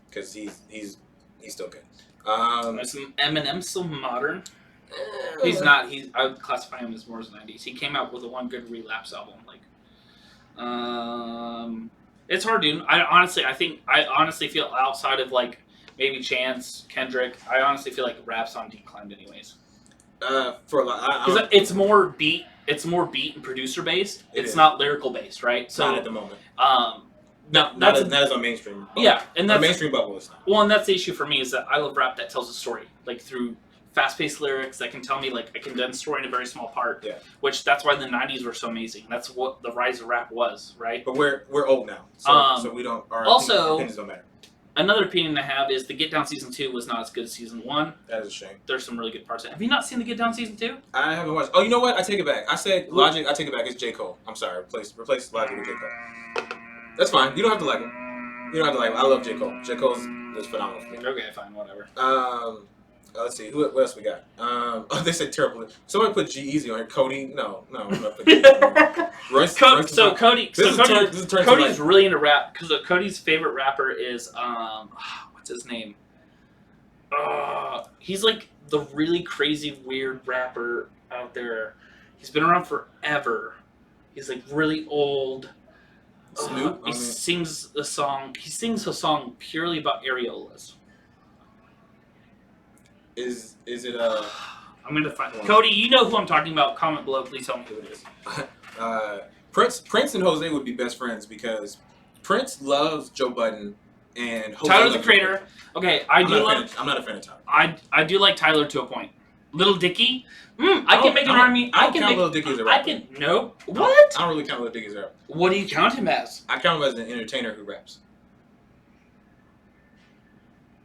because he's still good. Eminem still modern. He's not. I would classify him as more as 90s. He came out with one good Relapse album. Like, it's hard, dude. I honestly feel outside of like maybe Chance, Kendrick, I honestly feel like rap's on decline anyways. For a lot, because it's more beat. It's more beat and producer based. It's not lyrical based, right? So not at the moment. Not as a mainstream bubble. Yeah, and that's a mainstream bubble is not. Well, and that's the issue for me is that I love rap that tells a story, like through fast-paced lyrics that can tell me like a condensed story in a very small part. Yeah. Which that's why the '90s were so amazing. That's what the rise of rap was, right? But we're old now, so we don't. Our opinions don't matter. Another opinion I have is the Get Down Season 2 was not as good as Season 1. That is a shame. There's some really good parts in it. Have you not seen the Get Down Season 2? I haven't watched. Oh, you know what? I take it back. I said Logic. I take it back. It's J. Cole. I'm sorry. Replace Logic with J. Cole. That's fine. You don't have to like him. You don't have to like him. I love J. Cole. J. Cole's is phenomenal for me. Okay, fine, whatever. Let's see. What else we got? Oh, they said terrible. Somebody put G Easy on here. Cody. No. I'm not putting G on here. Royce, Cody's really into rap because Cody's favorite rapper is what's his name? He's like the really crazy weird rapper out there. He's been around forever. He's like really old. Snoop. He sings a song. He sings a song purely about areolas. Is it I'm gonna find Cody. You know who I'm talking about. Comment below. Please tell me who it is. Prince and Jose would be best friends because Prince loves Joe Budden and Jose Tyler the loves Creator. Okay, I'm not a fan of Tyler. I do like Tyler to a point. Little Dicky. I can make an army. I can count Little Dicky as a rapper. No. What? I don't really count Little Dicky as a rapper. What do you count him as? I count him as an entertainer who raps.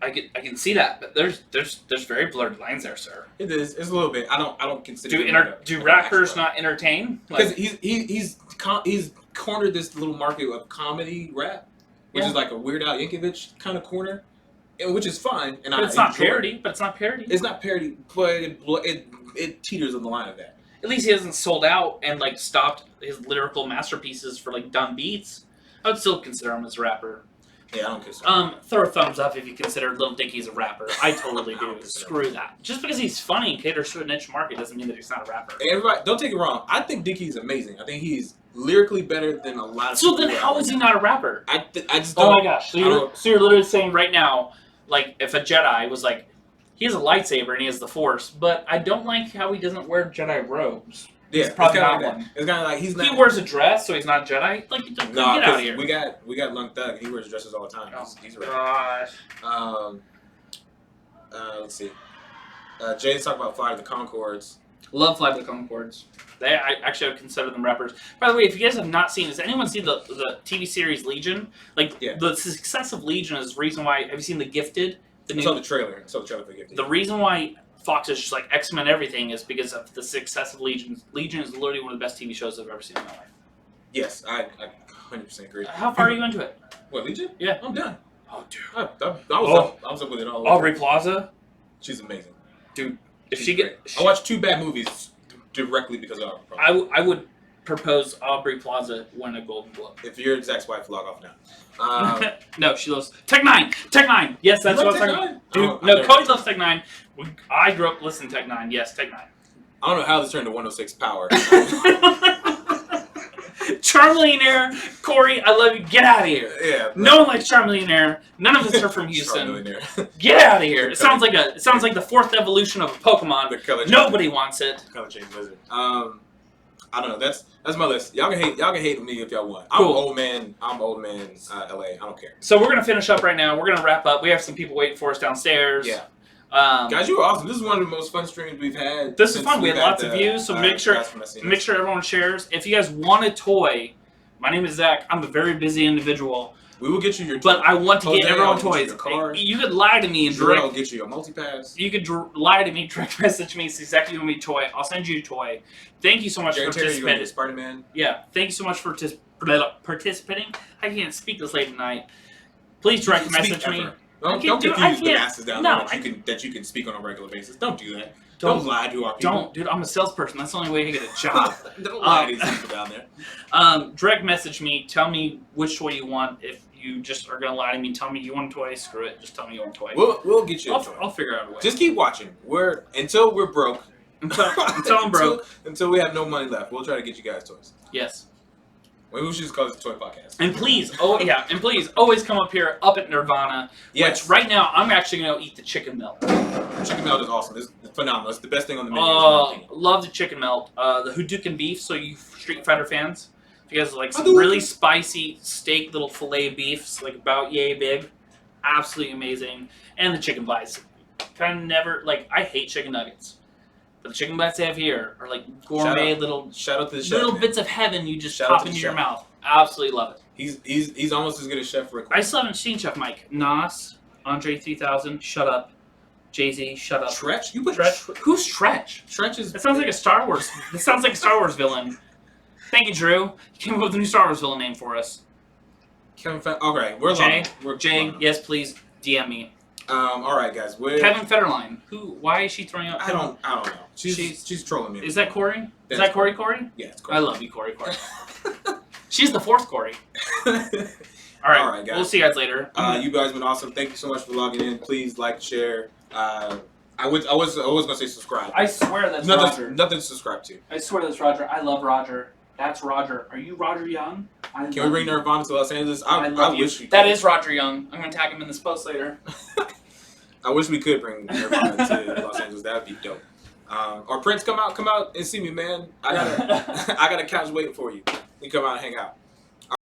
I can see that, but there's very blurred lines there, sir. It is. It's a little bit. I don't consider. Do rappers not entertain? Because he's cornered this little market of comedy rap, which is like a Weird Al Yankovic kind of corner, which is fine. And it's not parody. But it's not parody. It's not parody, but it teeters on the line of that. At least he hasn't sold out and like stopped his lyrical masterpieces for like dumb beats. I would still consider him as a rapper. Yeah, I don't consider. Throw a thumbs up if you consider Lil Dicky as a rapper. I totally do. Screw that. Just because he's funny and caters to a niche market doesn't mean that he's not a rapper. Everybody, don't take it wrong. I think Dicky's amazing. I think he's lyrically better than a lot of So people. then how is he not a rapper? I just don't. Oh my gosh. So you're literally saying right now, like, if a Jedi was like, he has a lightsaber and he has the Force, but I don't like how he doesn't wear Jedi robes. Yeah, it's probably not like one. It's kind of like he's not. He wears a dress, so he's not Jedi. Like, get out of here. We got Lung Thug. He wears dresses all the time. He's a gosh. Let's see. Jay's talking about Fly to the Conchords. Love Fly to the Conchords. I would consider them rappers. By the way, if you guys have not seen, has anyone seen the TV series Legion? Like, the success of Legion is the reason why. Have you seen The Gifted? I saw the trailer for The Gifted. The reason why Fox is just like X-Men everything is because of the success of Legion. Legion is literally one of the best TV shows I've ever seen in my life. Yes, I 100% agree. How far are you into it? What, Legion? Yeah. I'm done. Oh, dude. I was up with it all. Aubrey Plaza? She's amazing. Dude, I watched 2 bad movies directly because of Aubrey Plaza. I would propose Aubrey Plaza win a Golden Globe. If you're Zach's wife, log off now. No, she loves Tech 9. Tech 9. Yes, that's what I'm talking about. Dude, Cody loves Tech 9. I grew up listening to Tech 9. Yes, Tech 9. I don't know how this turned to 106 Power. Charmillionaire, Corey, I love you. Get out of here. Yeah. No one likes Charmillionaire. None of us are from Houston. Get out of here. It sounds like the 4th evolution of a Pokemon. Nobody wants it. Color change lizard. I don't know. That's my list. Y'all can hate me if y'all want. Cool. I'm old man. LA. I don't care. So we're gonna finish up right now. We're gonna wrap up. We have some people waiting for us downstairs. Yeah. Guys, you were awesome. This is one of the most fun streams we've had. This is fun. We had lots of views. So make sure everyone shares. If you guys want a toy, my name is Zach. I'm a very busy individual. We will get you your toy. But I want to get everyone toys. You could lie to me and I'll get you a multi-pass. You could lie to me, direct message me, say exactly what you want me toy. I'll send you a toy. Thank you so much for participating. Spider-Man. Yeah, thank you so much for participating. I can't speak this late at night. Please direct message me. Don't confuse the masses down there that you can speak on a regular basis. Don't do that. Don't lie to our people. Dude, I'm a salesperson. That's the only way to get a job. Don't lie to these people down there. Direct message me. Tell me which toy you want. If you just are going to lie to me, tell me you want a toy. Screw it. Just tell me you want a toy. We'll get you a toy. I'll figure out a way. Just keep watching. Until we're broke. Until I'm broke. Until we have no money left. We'll try to get you guys toys. Yes. Maybe we should just call this a toy podcast. And please, always come up here, up at Nerdvana. Yes. Which right now, I'm actually going to eat the chicken melt. Chicken melt is awesome. It's phenomenal. It's the best thing on the menu. Love the chicken melt. The Hadouken beef, so you Street Fighter fans. If you guys like some really spicy steak, little filet beefs, like about yay big. Absolutely amazing. And the chicken bites. Kind of never, I hate chicken nuggets. But the chicken bites they have here are like gourmet little shout out to the chef, bits of heaven you just pop into your mouth. Absolutely love it. He's almost as good as Chef Rick. I still haven't seen Chef Mike. Nas, Andre 3000, shut up. Jay-Z, shut up. Tretch? You put Tretch? Who's Tretch? Tretch is. That sounds like a Star Wars. This sounds like a Star Wars villain. Thank you, Drew. You came up with a new Star Wars villain name for us. Kevin. Okay, we're Jay. long. We're Jay, long. yes, please DM me. All right, guys. Kevin Federline. Who? Why is she throwing up? I don't know. She's trolling me. Is that Corey? Is That's that Corey? Corey? Yeah, it's Corey. I love you, Corey. Corey. She's the fourth Corey. All right, guys. We'll see you guys later. You guys been awesome. Thank you so much for logging in. Please like, share. I was gonna say subscribe. I swear that's Roger. Nothing to subscribe to. I swear that's Roger. I love Roger. That's Roger. Are you Roger Young? Can we bring Nerdvana to Los Angeles? I love you. Wish we That could. is Roger Young. I'm gonna tag him in this post later. I wish we could bring Nerdvana to Los Angeles. That would be dope. Or Prince, come out and see me, man. I got a couch waiting for you. You come out and hang out.